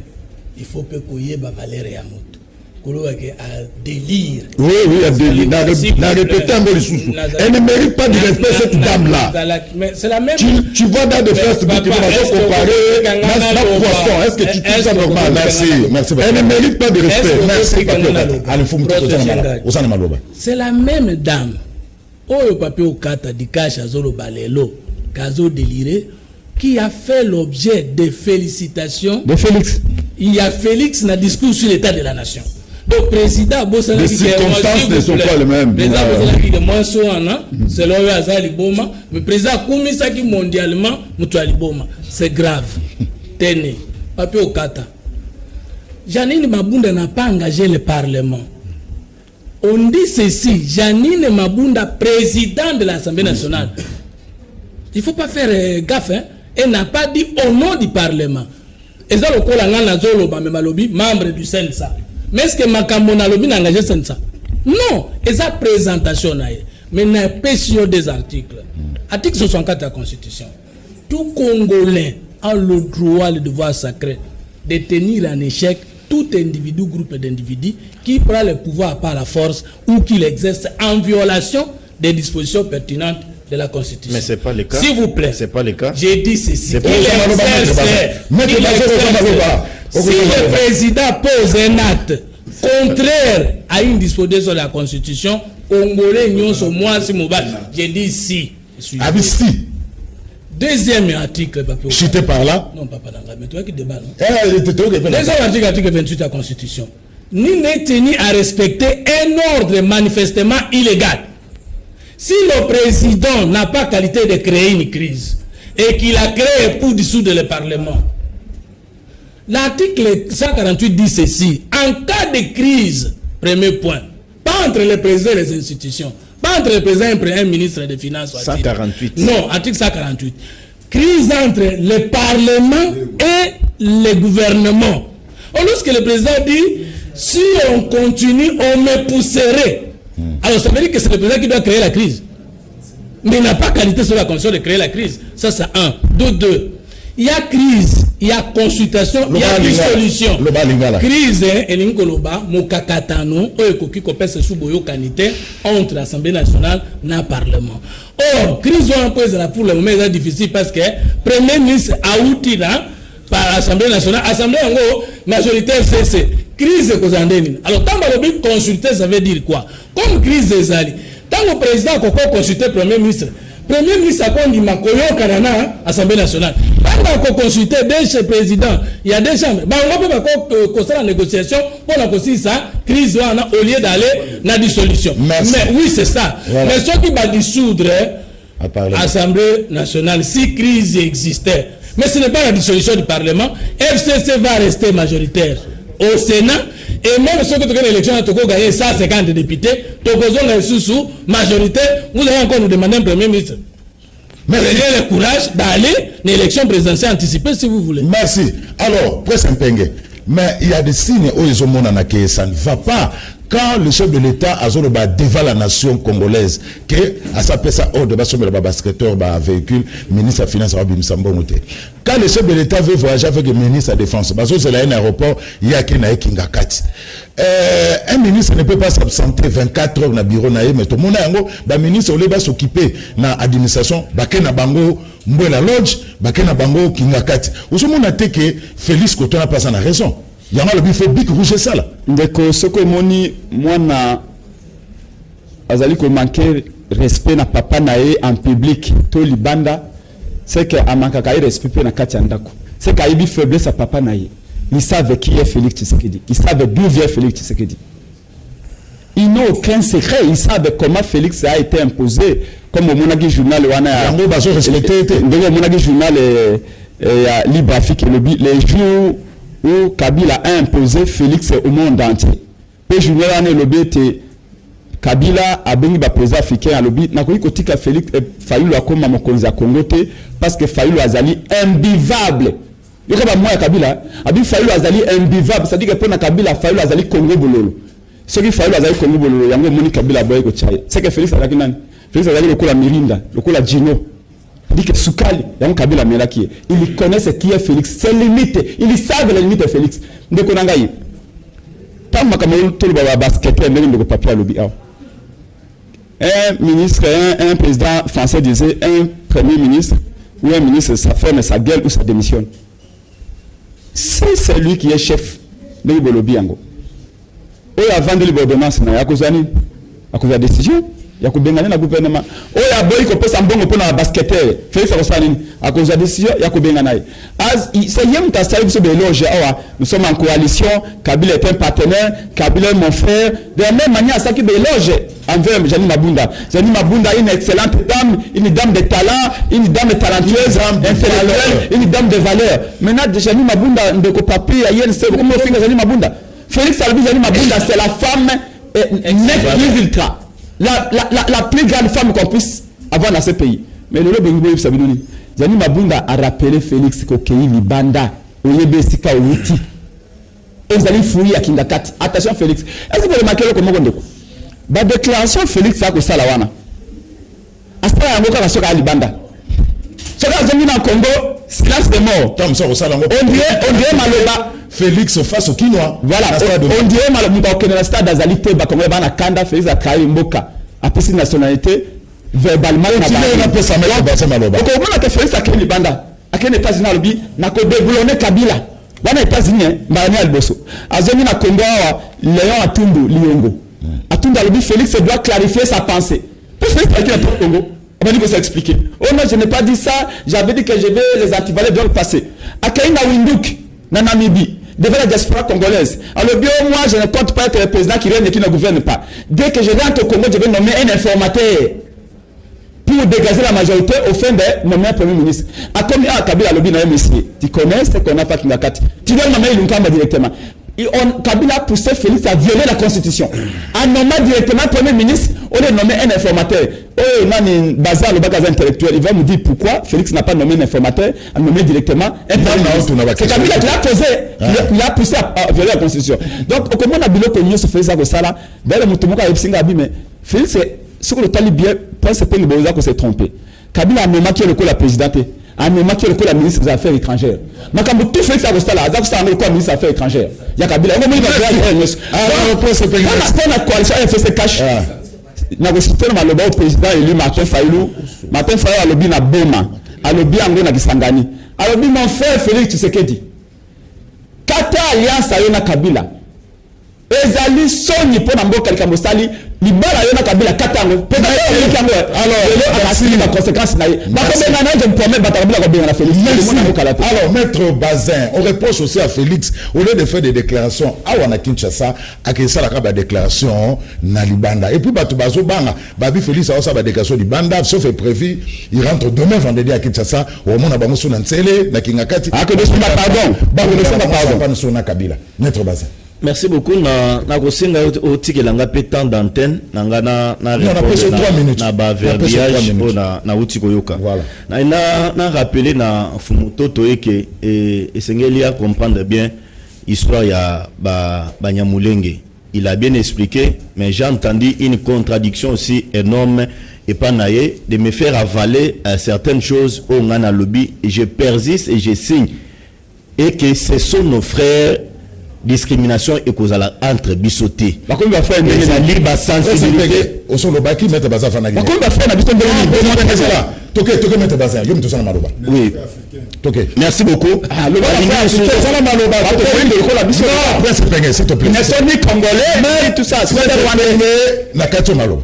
il faut que Koye Bavalère Yamoto. À délire. Oui, à délire. N'a répété un peu les sous-sous. Elle ne mérite pas de respect, cette dame-là. C'est la même. Tu vois dans des Facebook, tu vas comparer la poisson. Est-ce que tu trouves ça normal? Merci. Elle ne mérite pas de respect. Merci. C'est la même dame. Oyo Papi Okata di Kasha Zolo Balelo, Kazo déliré, qui a fait l'objet de félicitations de Félix. Il y a Félix dans le discours sur l'état de la nation. Donc, président, les circonstances ne sont pas les mêmes. Président, c'est l'heure mais président, comme mondialement, c'est grave. Tenez, Papi Okata. Janine Mabunda n'a pas engagé le Parlement. On dit ceci, Janine Mabunda, président de l'Assemblée nationale. Il ne faut pas faire gaffe, hein? Elle n'a pas dit au nom du Parlement. Et ça, le membre du CENSA. Mais est-ce que Makambo Nalobi n'a engagé CENSA? Non. Et ça, présentation. Mais il n'y a pas sur des articles. Article 64 de la Constitution. Tout Congolais a le droit, le devoir sacré de tenir en échec tout individu, groupe d'individus qui prend le pouvoir par la force ou qui l'exerce en violation des dispositions pertinentes de la Constitution. Mais c'est pas le cas. S'il vous plaît. C'est pas le cas. J'ai dit ceci. C'est pas si le président pose un acte contraire à une disposition de la Constitution, Congolais nyonso moi si mobile. J'ai dit si. Ah oui, si. Deuxième article, papa. J'étais par là. Non, papa, mais toi qui débat, non? Deuxième article 28 de la Constitution. Ni n'est tenu à respecter un ordre manifestement illégal. Si le président n'a pas qualité de créer une crise et qu'il a créé pour dissoudre le Parlement, l'article 148 dit ceci: en cas de crise, premier point, pas entre le président et les institutions, pas entre le président et un ministre des Finances. 148. Non, article 148. Crise entre le Parlement et le gouvernement. Lorsque le président dit, si on continue, on me pousserait. Alors ça veut dire que c'est le président qui doit créer la crise. Mais il n'a pas qualité sur la condition de créer la crise. Ça, c'est un. Deux. Il y a crise, il y a consultation, il y a dissolution. Crise, Elinkoloba, Mokakatano, Oekoki Kopese Suboyo Kanite, entre l'Assemblée nationale et le Parlement. Or, crise pour le moment est difficile parce que le Premier ministre a outil par l'Assemblée nationale, l'Assemblée majoritaire CC. Crise Kozandeni. Alors, tant que consulter, ça veut dire quoi? Comme crise des alliés. Tant que le président a consulté le Premier ministre a dit Makoyo Kanana, Assemblée nationale. Quand on a consulté le président, il y a des chambres. On peut constater la négociation pour la ça, crise au lieu d'aller dans la dissolution. Mais oui, c'est ça. Voilà. Mais ce qui va dissoudre l'Assemblée nationale, si crise existait, mais ce n'est pas la dissolution du Parlement, FCC va rester majoritaire au Sénat. Et même si vous avez l'élection, vous avez gagné 150 députés, vous avez sous majorité, vous allez encore nous demander un Premier ministre. Mais ayez le courage d'aller dans l'élection présidentielle anticipée si vous voulez. Merci. Alors, Presse Mpenge, mais il y a des signes où ils ont montré que ça ne va pas. Quand le chef de l'État a devant la nation congolaise, que à sa place hors de le basketteur, véhicule, ministre des Finances, quand le chef de l'État veut voyager avec le ministre de la Défense, parce que c'est là un aéroport, il y a Kingakati. Un ministre ne peut pas s'absenter 24 heures dans le bureau, mais tout le monde a un ministre qui va s'occuper de l'administration, na bango mbwela lodge, na bango Kingakati. Vous savez que Félix Koto n'a pas sa raison. Il y a le bifo bic rouge ça là. Ndeko soko moni mwana azali ko manquer respect na papa nae en public to libanda c'est que amaka ka respect na kati ndako. C'est qu'il y a faiblesse à papa nae. Ils savent qui est Félix Tshisekedi. Ils savent d'où vient Félix Tshisekedi. Ils n'ont aucun secret. Ils savent comment Félix a été imposé. Comme au Monagi journal wana yango bazo respecté. Ndeko Monagi journal Libre Afrique les jours où Kabila a imposé Félix au monde entier. Le journal a dit Kabila a béni le président africain à l'obit. N'a pas dit que Félix Fayulu a comme Mokonzi à Congo parce que Fayulu azali imbivable. Il y a moi Kabila, abi Fayulu azali imbivable. C'est-à-dire que pour Kabila Fayulu azali Congo bololo. Ce qui Fayulu azali Congo bololo, yango moni Kabila boy ko chaya. C'est que Félix azali nani? Félix azali lokola Mirinda, lokola Gino. Dit que Soukali, Kabila Melaki, ils connaissent qui est Félix, c'est limite, ils savent les limites de Félix. De Konangaï. Tant que tout le basket, un papier à l'objet. Un ministre, un président français disait un premier ministre ou un ministre, ça ferme sa gueule ou ça démissionne. C'est lui qui est chef de l'Ibolobie. Ou avant de l'ordonnance, il y a cause de la décision. Il y a le gouvernement. Oh, il y a boy qui peut s'embonner pour la basketteur. Félix Arosani, à cause de la décision, il y a c'est yem ta salle sur l'éloge. Nous sommes en coalition. Kabila est un partenaire. Kabila est mon frère. De la même manière, ça qui éloge envers Jani Mabunda. Jani Mabunda est une excellente dame, une dame de talent, une dame talentueuse, intellectuelle, une dame de valeur. Maintenant, Jani Mabunda, de copapi, ayen, c'est comment on fait Jani Mabunda. Félix Albi Jani Mabunda, c'est la femme nette plus ultra. La plus grande femme qu'on puisse avoir dans ce pays. Mais le Bengo Sabinouni, Jani Mabunda a rappelé Félix Kokei Libanda, Oyebe Sika Outi. Et vous allez fouiller à Kindakati. Attention Félix. Est-ce que vous remarquez le comment on dit? La déclaration Félix a que ça la wana. Astara Yangoka va se faire Libanda. Ce que vous avez dans le Congo, silence de mort. On dirait Maloba. Félix face au Kinois. Voilà, on dirait Maloba au stade d'Azali Teba, comme on a Kanda, Félix a créé Mboka. A pris nationalité, verbalement na ba ça mettre Bazin maloba ko mona ke Félix akeni banda akeni États-Unis alobi na ko déboulonner Kabila bana États-Unis mbani alboso azongi na Congo wa Léon Atundu Liongo Atundu alobi Félix doit clarifier sa pensée pour Félix qui est au Congo on va dire que ça expliquer oh non je n'ai pas dit ça j'avais dit que je vais les antivalets doivent passer akaina Windhoek na Namibie devant la diaspora congolaise. Alors bien moi je ne compte pas être le président qui règne et qui ne gouverne pas. Dès que je rentre au Congo, je vais nommer un informateur pour dégager la majorité au fin de nommer un premier ministre. A comme Kabila Lobi na monsieur, tu connais ce qu'on a fait Kingakati. Tu dois nommer Lunkamba directement. Kabila a poussé Félix à violer la constitution. En nommant directement premier ministre, on a nommé un informateur. Oh, Nani Bazar, le bagage intellectuel, il va nous dire pourquoi Félix n'a pas nommé un informateur, a nommé directement un premier ministre. C'est Kabila qui l'a posé, qui a poussé à violer la constitution. Donc, comment on a bilo connu ce Félix à Gossala, d'ailleurs, Moutoumouka et Psinga mais Félix, ce que le talibien pense que le Bolivia s'est trompé. Kabila a nommé qui est le coup la présidente. A nommé qui est le coup la ministre des Affaires étrangères. Mais quand tout Félix à Gossala, Azak ça a nommé quoi ministre des Affaires étrangères. Il y a Kabila. On a la coalition FSC cache. Na gositena maloba au président élu Martin Fayulu alobi na Boma alobi ango na Kisangani alobi mon frère Félix Tshisekedi kata alliance ayo na Kabila ezali soni po na mboka likambo sali libala yo na Kabila kata ngo alors la conséquence na ba ko benga na je me promets ba Kabila ko benga na Félix. Alors maître Bazin on reproche aussi à Félix au lieu de faire des déclarations à wana Kinshasa à que ça la ka ba déclaration na Libanda et puis ba to bazo banga babi Félix a ça ba déclaration Libanda sauf est prévu il rentre demain vendredi à Kinshasa au mona bango sona ntsele na Kingakati a que de pardon ba ko pas sona Kabila maître Bazin. Merci beaucoup na kosenga o tikelanga pe temps d'antenne nanga na na ba verbiage na utiko yoka na rappeler na fumutoto eke esengeli a comprendre bien histoire ya ba Banyamulenge. Il a bien expliqué mais j'ai entendu une contradiction aussi énorme et pas naïe de me faire avaler certaines choses au ngana lobby et je persiste et je signe et que ce sont nos frères. Discrimination et cause entre bisoté. Par contre, il va faire une libre sensibilité. Au son lobaki mettre bazar fanagi. Par contre, il va faire une bisoté. Toke mettre bazar. Yo mtosa na maloba. Oui. Toke. Merci beaucoup. Ah, le bazar c'est la maloba. Non, après c'est pengé, s'il te plaît. Ils ne sont ni congolais, mais tout ça. C'est na kato maloba.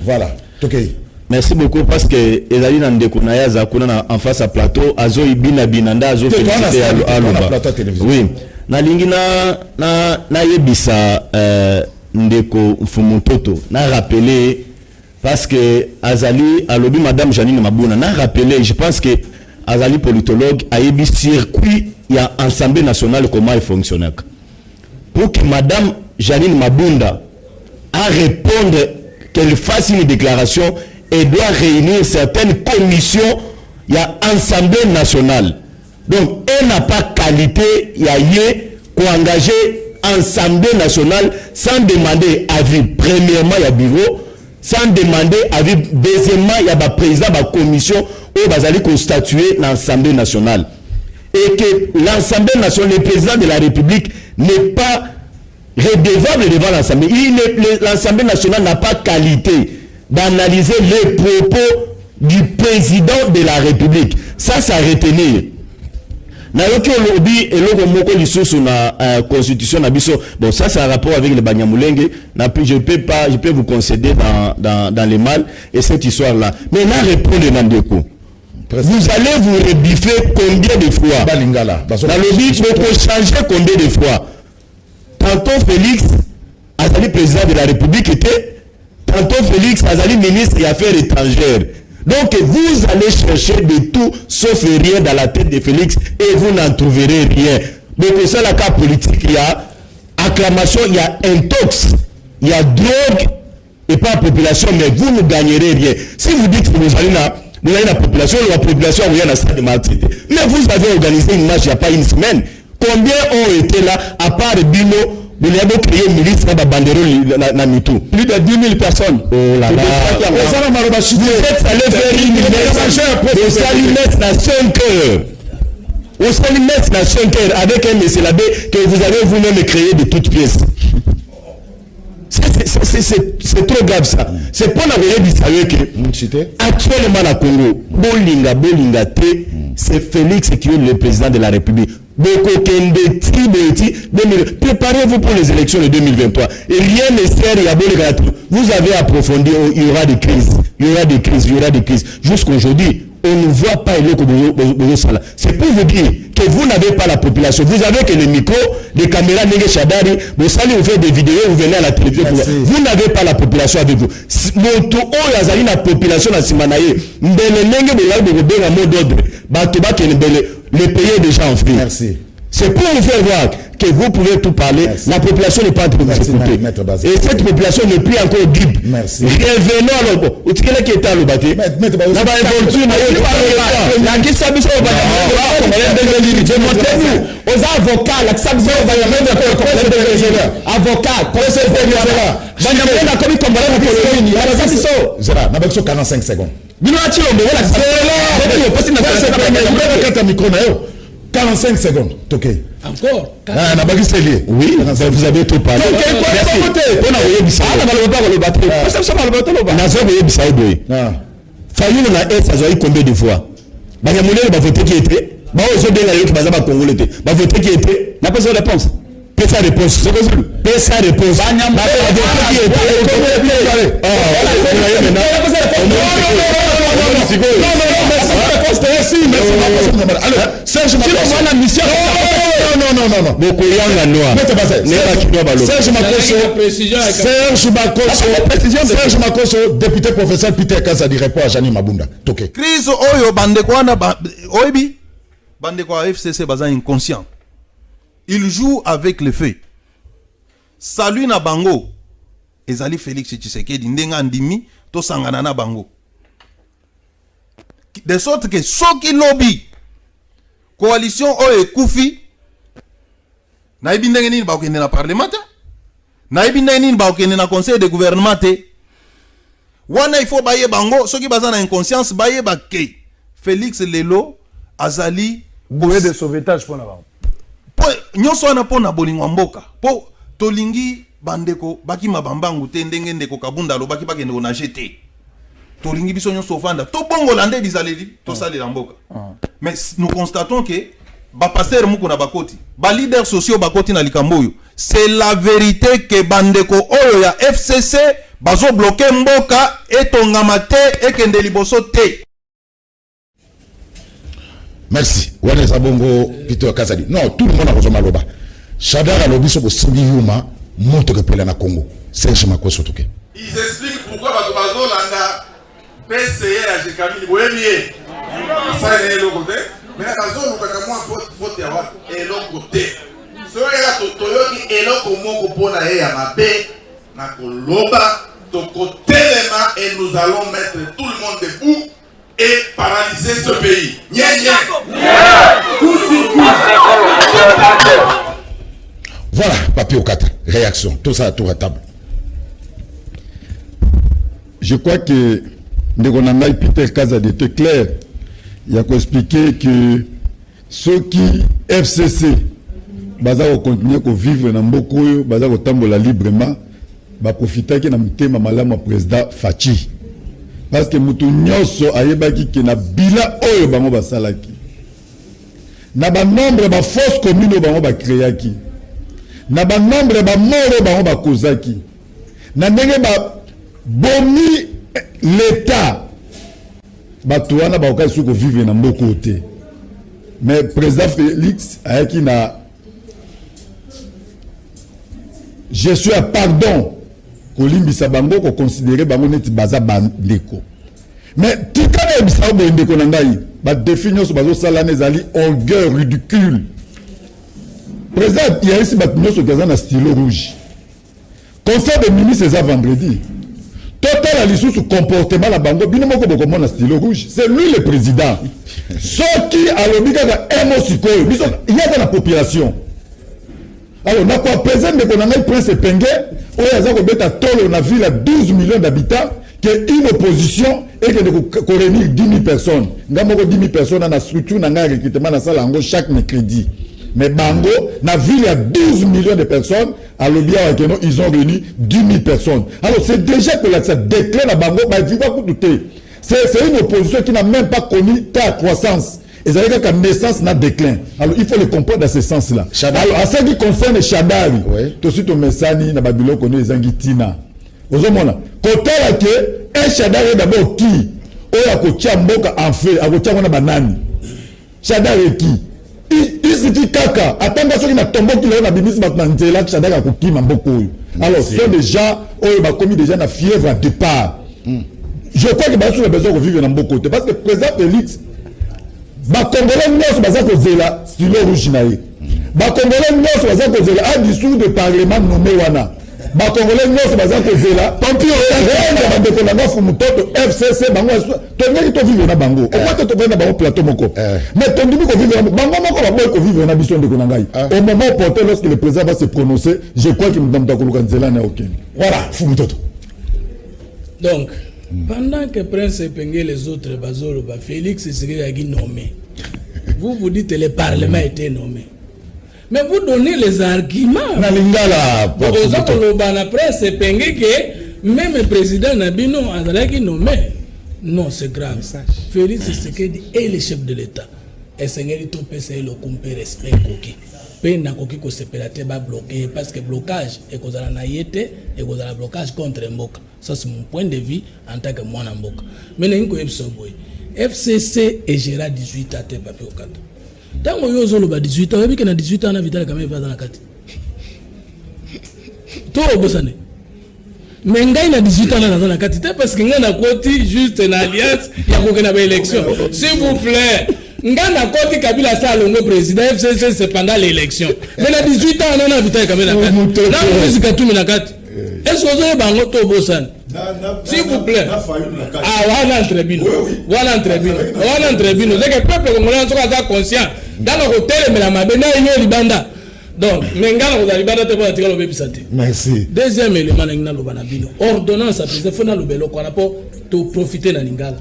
Voilà. Toke. Merci beaucoup parce que ezali na ndeko na ya zakuna en face à plateau azo ibina binanda azo féliciter à oui. Na lingi na yebisa ndeko Mfumutoto na rappeler parce que azali alobi madame Janine Mabuna na rappeler je pense que azali politologue a yebi circuit ya Assemblée nationale comment il fonctionne pour que madame Janine Mabunda a répondre qu'elle fasse une déclaration et doit réunir certaines commissions il y a Assemblée nationale. Donc, elle n'a pas qualité, il y a pour engager Assemblée nationale sans demander avis. Premièrement, il y a bureau, sans demander avis. Deuxièmement, il y a le président de la commission où va aller constituer l'Assemblée nationale. Et que l'Assemblée nationale, le président de la République n'est pas redevable devant l'Assemblée. L'Assemblée nationale n'a pas qualité d'analyser les propos du président de la République. Ça retenir. Na yoki lobby et logo moko lisusu na constitution na biso. Bon, ça c'est un rapport avec le Banyamulenge. Je peux vous concéder dans les mal et cette histoire là. Mais na répondre Nandeko. Vous allez vous rebiffer combien de fois? Dans le lobby, vous pouvez changer combien de fois? Tantôt Félix Azali président de la République était, tantôt Félix Azali ministre des Affaires étrangères. Donc vous allez chercher de tout sauf rien dans la tête de Félix et vous n'en trouverez rien. Donc c'est la cas politique, il y a acclamation, il y a intox, il y a drogue et pas population, mais vous ne gagnerez rien. Si vous dites que vous allez la population rien à stade de Martyr. Mais vous avez organisé une marche il n'y a pas une semaine. Combien ont été là à part Bino? Vous avez créé une milice dans la banderole na Mitou. Plus de 10 000 personnes. Oh là là. Vous êtes allé faire une messe. Vous allez mettre dans 5 heures. Vous allez mettre dans 5 heures avec un monsieur l'abbé que vous avez vous-même créé de toutes pièces. C'est trop grave ça. C'est pour la réalité que actuellement la Congo, Bolinga c'est Félix qui est le président de la République. Préparez-vous pour les élections de 2023. Et rien ne sert. Vous avez approfondi, il y aura des crises. Il y aura des crises. Jusqu'aujourd'hui, on ne voit pas ça. C'est pour vous dire que vous n'avez pas la population. Vous avez que les micros, les caméras, les chadari, vous allez vous faire des vidéos, vous venez à la télévision. Vous n'avez pas la population avec vous. Moto Yazali la population na Simanaye. Le pays est déjà en frise. Merci. C'est pour vous faire voir que vous pouvez tout parler. Merci. La population n'est pas en train de vous écouter. Et cette population n'est plus encore guide. Merci. Revenons à l'eau. Où est-ce qu'elle est à l'eau? La aux avocats, la avocat, conseil de 45 secondes. 45 secondes. Ok. Encore. Oui, vous avez tout parlé. Fayoum na est ça a combien de fois? Banyamulé va voter qui était. Bah aux autres là qui bazaba congolais. Va voter qui était. N'a pas de réponse. Paie sa réponse. Paie sa réponse. Serge Makoso, député professeur Peter Kazadi répond à Jani Mabunda. Toké. Crise oyo bandekwana oibi bandekwa FCC baza inconscient. Il joue avec les faits. Salut na bango. Ezali Félix Tshisekedi ndenga ndimi to sangana na bango. De sorte que soki lobby coalition oyo ekufi na ibi ndenge nini ba okende na parlement te. Na ibi ndenge nini ba okende na conseil de gouvernement te. Wana il faut baye bango soki baza na inconscience baye ba ke Félix lelo azali bouée de sauvetage pour na bango. Nyonso wana pona bolingo mboka po tolingi bandeko baki mabambangu te ndenge ndeko kabunda lo baki bakende na jeté tolingi biso nyonso fanda to bongo lande bizaleli to salela mboka. Mais nous constatons que ba pasteur muko na bakoti ba leaders sociaux bakoti na likamboyo c'est la vérité que bandeko oyo ya FCC bazo bloquer mboka etongama te ekende liboso te. Merci. Wane Zabongo, Peter Kazadi. Non, tout le monde a besoin de l'oba. Chadara lobi so bosimbi yuma moto ke pela na Congo. Serge Makoso toke. Ils expliquent pourquoi bazo landa PCA à Jekamili boyemie. Ça est le côté. Mais la zone où kaka moi faute ya wa et l'autre côté. So ya toyoki et l'autre moko pona ya mabe na koloba to côté et nous allons mettre tout le monde debout et paralyser ce pays. Voilà, papier au 4. Réaction. Tout ça, tout à table. Je crois que Ndegonangai Peter Kazadi était clair. Il a expliqué que ceux qui FCC baza continuer à vivre dans beaucoup baza tambola librement ba profiter que na mutema malama président Fachi. Parce que mutu nyoso ayebaki ke na bila oyo bango basalaki na ba nombre ba fausse commune bango ba créaki na ba nombre ba moro bango ba kozaki na ndenge ba bomi l'état bato wana ba okasi ko vivre na mboko te. Mais président Félix ayaki na je suis à pardon kolimbisa bango ko considérer bango neti baza bandeko. Mais tikana ebisa bo ndeko na ngai ba définir so bazo sala nezali orgueil ridicule. Président il y a ici ba nyonso kaza na stylo rouge. Conseil des ministres c'est vendredi. Total à l'issue comportement la bango bino moko boko mona stylo rouge. C'est lui le président. Ce qui a l'obligation émotico, il y a dans la population. Alors, na quoi présent de Konangai Prince Penge, où il y a tolo na ville à 12 millions d'habitants, que une opposition et que de réunir 10 000 personnes. Nous avons 10 000 personnes dans la structure, dans le recrutement, dans la salle chaque mercredi. Mais Bango, dans la ville, il y a 12 millions de personnes. À l'Obia, ils ont réuni 10 000 personnes. Alors, c'est déjà que ça déclare à Bango, c'est une opposition qui n'a même pas connu ta croissance. Et ça veut dire que la naissance n'a déclin. Alors, il faut le comprendre dans ce sens-là. Alors, à ce qui concerne Chadari, tout de suite, au Messani, dans Babylone, on est Zangitina. Aux hommes, côté là que, un Chadari d'abord qui? Oyo akotia mboka en fait, akotia wana banani. Chadari qui? Isiki kaka, atanga soki na tombo ki na bimisi batna nzela Chadari akokima mboka oyo. Alors, ce sont des gens oyo ba commis déjà na fièvre à départ. Je crois que baso a besoin de vivre dans mboka côté parce que président Félix ba congolais nyonso baza kozela stylo rouge na ye. Ba congolais nyonso baza kozela a dissous de parlement nommé wana. Ba congolais nyonso baza kozela tant pis on va de konanga fumutoto FCC bango to ngeki to vivre na bango. Au moins to vena bango plateau moko. Mais to ndimi ko vivre bango moko ba boy ko vivre na biso de konangai. Au moment opportun lorsque le président va se prononcer, je crois que nous avons ko nzela na aucun. Voilà, fumutoto. Donc pendant que Prince Epenge et les autres Bazolo, Félix Tshisekedi nommé. Vous dites que le Parlement a été nommé. Mais vous donnez les arguments. Vous avez Prince Epenge que même le président Nabino a nommé. Non, c'est grave. Félix Tshisekedi est le chef de l'État. Et Seigneur Topé, c'est le compé respect. Pena koki ko sepelate ba bloqué parce que blocage et cause la naïete et cause la blocage contre Mboka. Ça c'est mon point de vue en tant que moi na Mboka. Mais n'ingo boy. FCC et Gérard 18 à te papier au 4. Tango yo zolo ba 18 ans, et que na 18 ans na Vital quand même va dans la 4. To bosane. Mais ngai na 18 ans dans la 4 parce que ngai na koti juste une alliance ya ko na ba élection. S'il vous plaît. Ngana koti Kabila Salongo président FCC c'est pendant l'élection. Mais à 18 ans on a Vital quand même na 4. Là musique tout na 4. Est-ce que vous avez bango to bosan? S'il vous plaît. Ah voilà tribune. Voilà tribune. Voilà tribune. C'est que le peuple congolais soit conscient. Dans le hôtel mais la mabena yo libanda. Donc mengana ko libanda te ba tikalo be bisate. Merci. Deuxième élément na lobana bino. Ordonnance à président fona lobelo ko na po to profiter na lingala.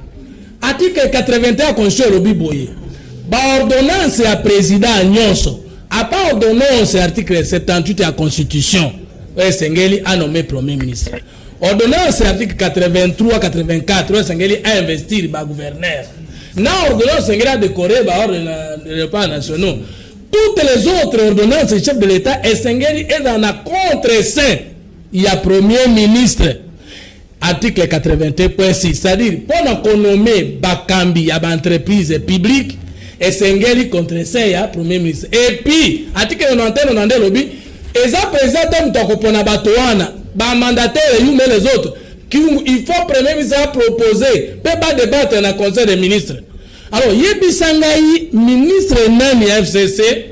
Article 81 constitution lobi boye. Ba ordonnance à président nyonso. À part ordonnance article 78 de la constitution. Sengeli a nommé premier ministre. Ordonnance article 83 84 Sengeli a investi ba gouverneur. Na ordonnance Sengeli a décoré ba ordre de repas nationaux. Toutes les autres ordonnances du chef de l'État et Sengeli est dans la contre-saint. Il y a premier ministre. Article 81.6, c'est-à-dire pendant qu'on nomme Bakambi à l'entreprise publique et Sengeli contre ça, il y a premier ministre. Et puis, article 91 lobby, et ça président Mtokopona Batoana, mandataire et les autres, il faut premier ministre proposer, peut pas débattre dans le conseil des ministres. Alors, Yebi Sangaï, ministre Nani FCC,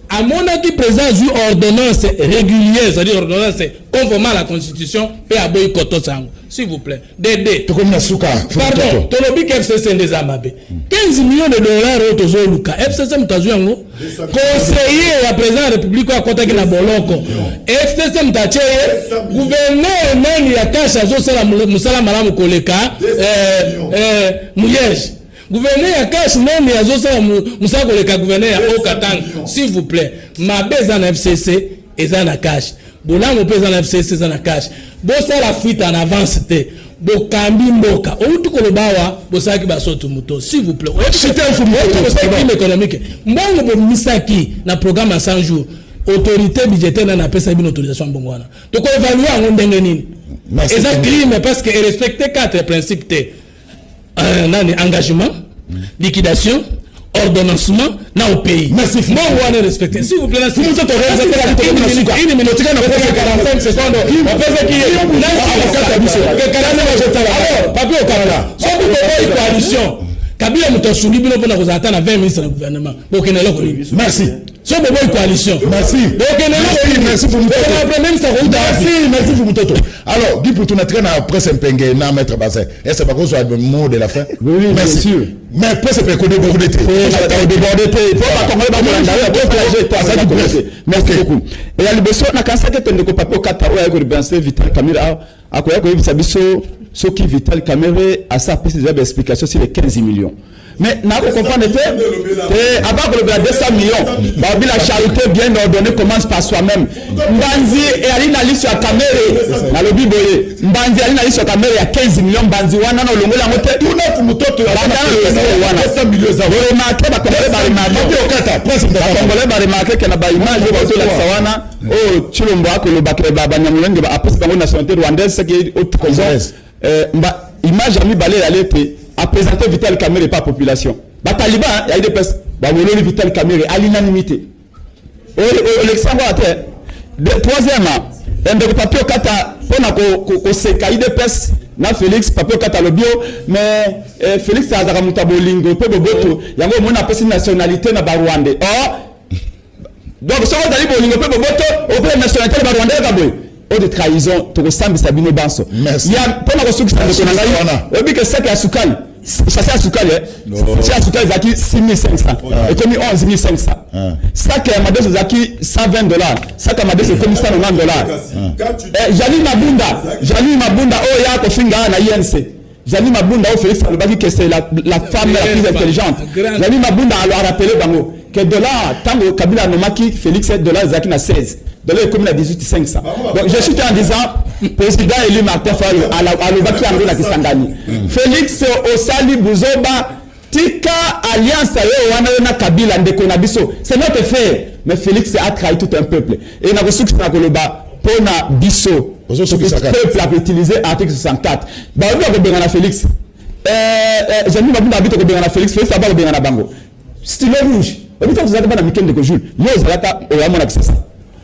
à mon avis, président joue ordonnance régulière, c'est-à-dire ordonnance conformément à la constitution, peut aboyer Kotosango. S'il vous plaît. Dédé. Pardon, Tolobi FCC des Amabé. 15 millions de dollars au Tozo Luka. FCC Mtazuango. Conseiller à président de la République à Kotaki na Boloko. FCC Mtache. Gouverneur Nani ya Kasha Zosala Musala Malamu Koleka. Mouyej. Gouverneur ya Kasha Nani ya Zosala Musala Koleka gouverneur ya Okatang. S'il vous plaît. Mabé zan FCC et zan Akash. Bola mo pesa na FCC za na cash. Bosa la fuite en avance te. Bokambi mboka. Outu kolobawa bosaki basoto muto. S'il vous plaît. C'était un football économique. Mbongo bo misaki na programme à 100 jours. Autorité budgétaire na pesa une autorisation mbongwana. To ko évaluer en ndenge nini. Et ça crime parce que respecter 4 principes te. Nani engagement, liquidation, ordonnancement na au pays. Merci. Moi, on est respecté. S'il vous plaît, si vous êtes une minute, 45 secondes. On peut dire qu'il alors, papier au Canada. Si vous avez une coalition, Kabila Mutosuni, vous pouvez attendre 20 ministres du gouvernement. Merci. Si vous avez une coalition. Merci. Merci pour merci pour Mutoto. Alors, dis pour tout notre train après Sempenge, na maître Bassin. Est-ce que vous avez le mot de la fin? Oui, merci. Mais après, c'est pas qu'on déborde. Merci beaucoup. Et à l'Ibesso, on a cassé que tu ne peux pas papier au Qatar ou à Vital Camille à quoi que vous avez ce qui Vital Kamere a sa petite explication sur les 15 millions. Mais n'a pas comprendre avant que le 200 millions, la charité bien ordonnée commence par soi-même. Mbanzi et Alina Lisso à Kamere, la lobby boye. Mbanzi Alina Lisso à Kamere, il y a 15 millions. Mbanzi wana no longo la moté. Tout notre mouton tu as 200 millions. Vous remarquez, bah Congolais va remarquer qu'il y a une image de la Sawana. Oh, Chilombo que le bac Banyamulenge va appeler la nationalité rwandaise, c'est qui est autre chose. Image a mis balai à l'été. A présenté Vital Kamere par population. Bah Taliban, il y a eu des personnes. Bah vous voulez Vital Kamere à l'unanimité. Troisièmement, un de papier au kata pour se cahier des personnes. Na Félix papier au kata le bio, mais Félix a zaramuta bolingo peu boboto. Il y a un appel nationalité na Rwandais. Oh, donc si on a dit bolingo peu boboto, au peu nationalité na Rwandais gaboy. Au de trahison, tu ressembles Sabino Banso. Il y a pas de ressources de Sonala. Et puis que ça qui a Soukal, ça c'est à Soukal, c'est à Soukal Zaki 6500. Et comme 11500. Ça qui a Madès Zaki $120. Ça qui a Madès c'est comme $190. Jani Mabunda, oh ya Kofinga na INC. Jani Mabunda, oh Félix Salobaki que c'est la femme la plus intelligente. Jani Mabunda a rappelé Bango que dollar, tango Kabila Nomaki, Félix $, Zaki na 16. Dans le commune à 18,500. Donc je suis en disant, président élu Martin Fayou, à l'Obaki André Nakisangani. Félix Osali Bouzoba, Tika Alliance Wana Kabila Ndekonabiso. C'est notre fait. Mais Félix a trahi tout un peuple. Et il a reçu que Nakoloba, Pona Bisso, le peuple a utilisé l'article 64. Bah, on va bien à Félix. J'ai mis ma boule d'habitude bien à Félix, Félix a pas bien à Bango. Stylo rouge. On dit que vous avez pas un week-end de Jules. Yo, Zalata, on a mon accès.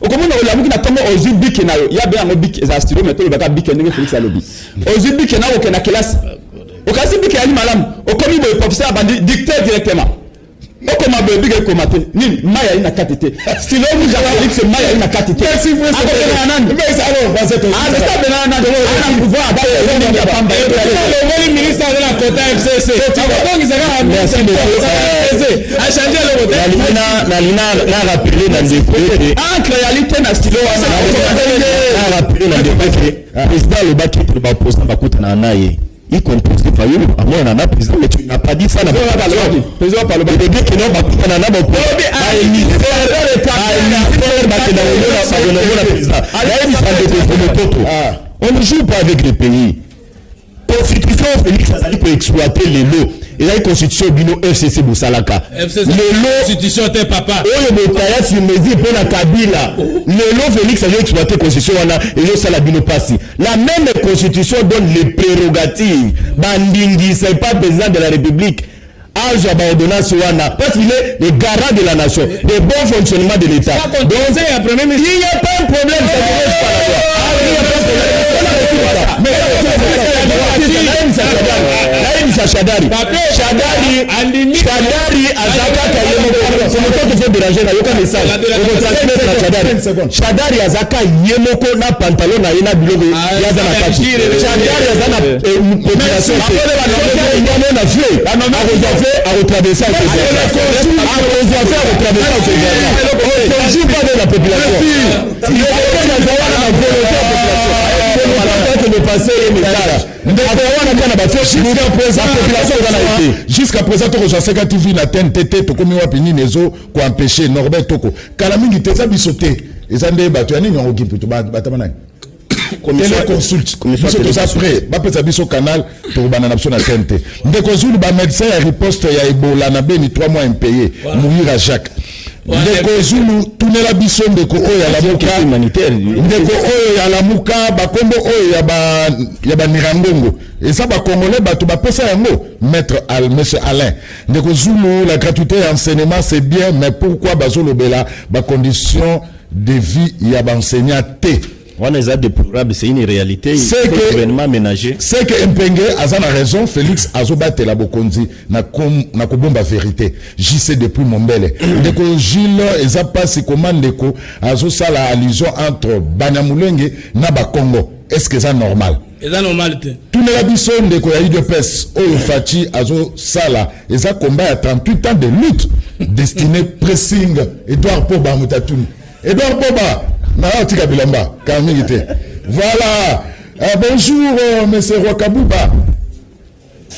Au comment on a vu que nous avons aux bic na yo ya bien un bic za studio mais tout le baka bic ndenge Félix alobi aux bic na au na classe au kasi bic ali malam au comme le professeur bandi dicter directement au comme ba bic commenter nini maya ina katete stylo mu ja Félix maya ina katete merci vous mais ça va c'est ça benana de ana pouvoir ba yo ya pamba le ministre de la Kota FCC donc ils ont merci beaucoup a changé le modèle na rappeler dans des entre réalité na stylo na rappeler dans des président le baki pour ba poster ba kutana naye y compris Fayou à moi on a président mais tu n'as pas dit ça na président par le baki de que non ba kutana na ba ko ai ministère ba que na on président on ne joue pas avec le pays. Constitution Félix Azali pour exploiter les lots. Et là, la constitution Bino FCC Boussalaka. FCC constitution t'es papa. Oh, le Boutaya sur mesure pour la Kabila. Le lot Félix Azali exploiter constitution et le Salabino Passi. La même constitution donne les prérogatives. Bandingi, c'est pas président de la République. Âge à ordonnance Wana. Parce qu'il est le garant de la nation. Le bon fonctionnement de l'État. Donc, il n'y a pas un problème. Shadari Shadari azaka yemoko na pantalon na ina bilogo yaza na kati Shadari azana population na feu a retraverser on joue pas de la population le passé et message jusqu'à présent toko jaseka TV na TNTT toko mi wapi ni nezo ko empêcher Norbert toko kala mingi teza bisote ezande bato ya nini ngo kiputo batamana consulte biso toza prêt bapesa biso canal tokobana na biso na TNT ndeko zulu ba médecin ya riposte ya Ebola na beni 3 mois impayé Mouira Jacques ndeko zulu tunela biso ndeko oyo ya lamuka humanitaire ndeko oyo ya lamuka bakombo oyo ya ba Nirangongo et ça ba congolais bato ba pesa yango maître monsieur Alain ndeko zulu la gratuité et enseignement c'est bien mais pourquoi bazolobela ba conditions de vie ya ba enseignant té on est déplorable, c'est une réalité. C'est que l'événement ménager. C'est que Mpenge a raison. Félix Azobate la Bokonzi na kobomba vérité. J'y sais depuis mon bel. Deko Gilles eza passe comment deko azo sala allusion entre Banyamulenge na Bakongo. Est-ce que c'est normal? C'est normal. Tout le biso ndeko ya UDPS Oyo Fachi azo sala eza combat à 38 ans de lutte destiné pressing Edouard Poba Moutatuni. Edouard Poba. Bilamba, voilà. Bonjour, monsieur Rwakabouba.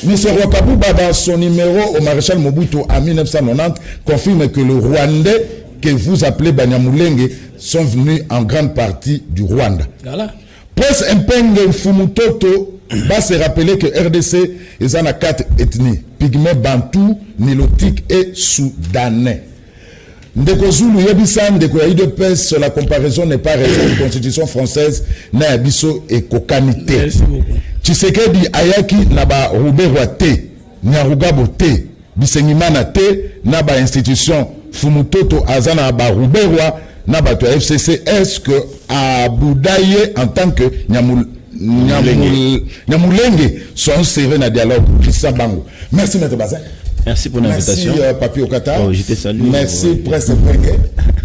Monsieur Rwakabouba, dans son numéro au maréchal Mobutu en 1990, confirme que le Rwandais que vous appelez Banyamulenge sont venus en grande partie du Rwanda. Voilà. Prince Mpenge Fumutoto va se rappeler que RDC est en 4 ethnies: pygmées, bantou, nilotique et soudanais. Ndeko Zulu Yebisa, Ndeko Yaïdepes, la comparaison n'est pas raison de constitution française, na yabiso et kokanité. Merci beaucoup. Tshisekedi Ayaki naba Ruberwa te, Nyarugabo te, Bisengimana te, naba institution Fumutoto Azana ba Ruberwa, naba to FCC. Est-ce que Aboudaye en tant que Nyamulenge sont serrés dans le dialogue? Merci, Maître Bazin. Merci pour l'invitation. Merci, Papi Okata. Oh, je te salue. Merci, Prince Mpenge.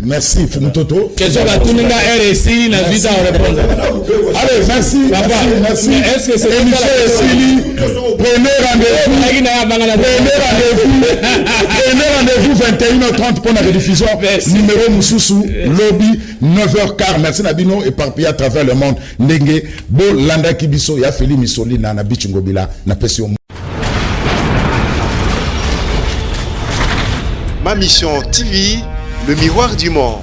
Merci, Fumutoto. Question à tout le monde RSI, n'a vite à répondre. Allez, merci. Merci. Est-ce que c'est Prenez rendez-vous 21h30 pour la rediffusion. Numéro Moussoussou, lobby 9h15. Merci Nabino, éparpillé à travers le monde. Ndenge, Bo Landa Kibiso, Yafeli Misoli, Nana Bichungobila, Napesio. Ma mission TV, le miroir du monde.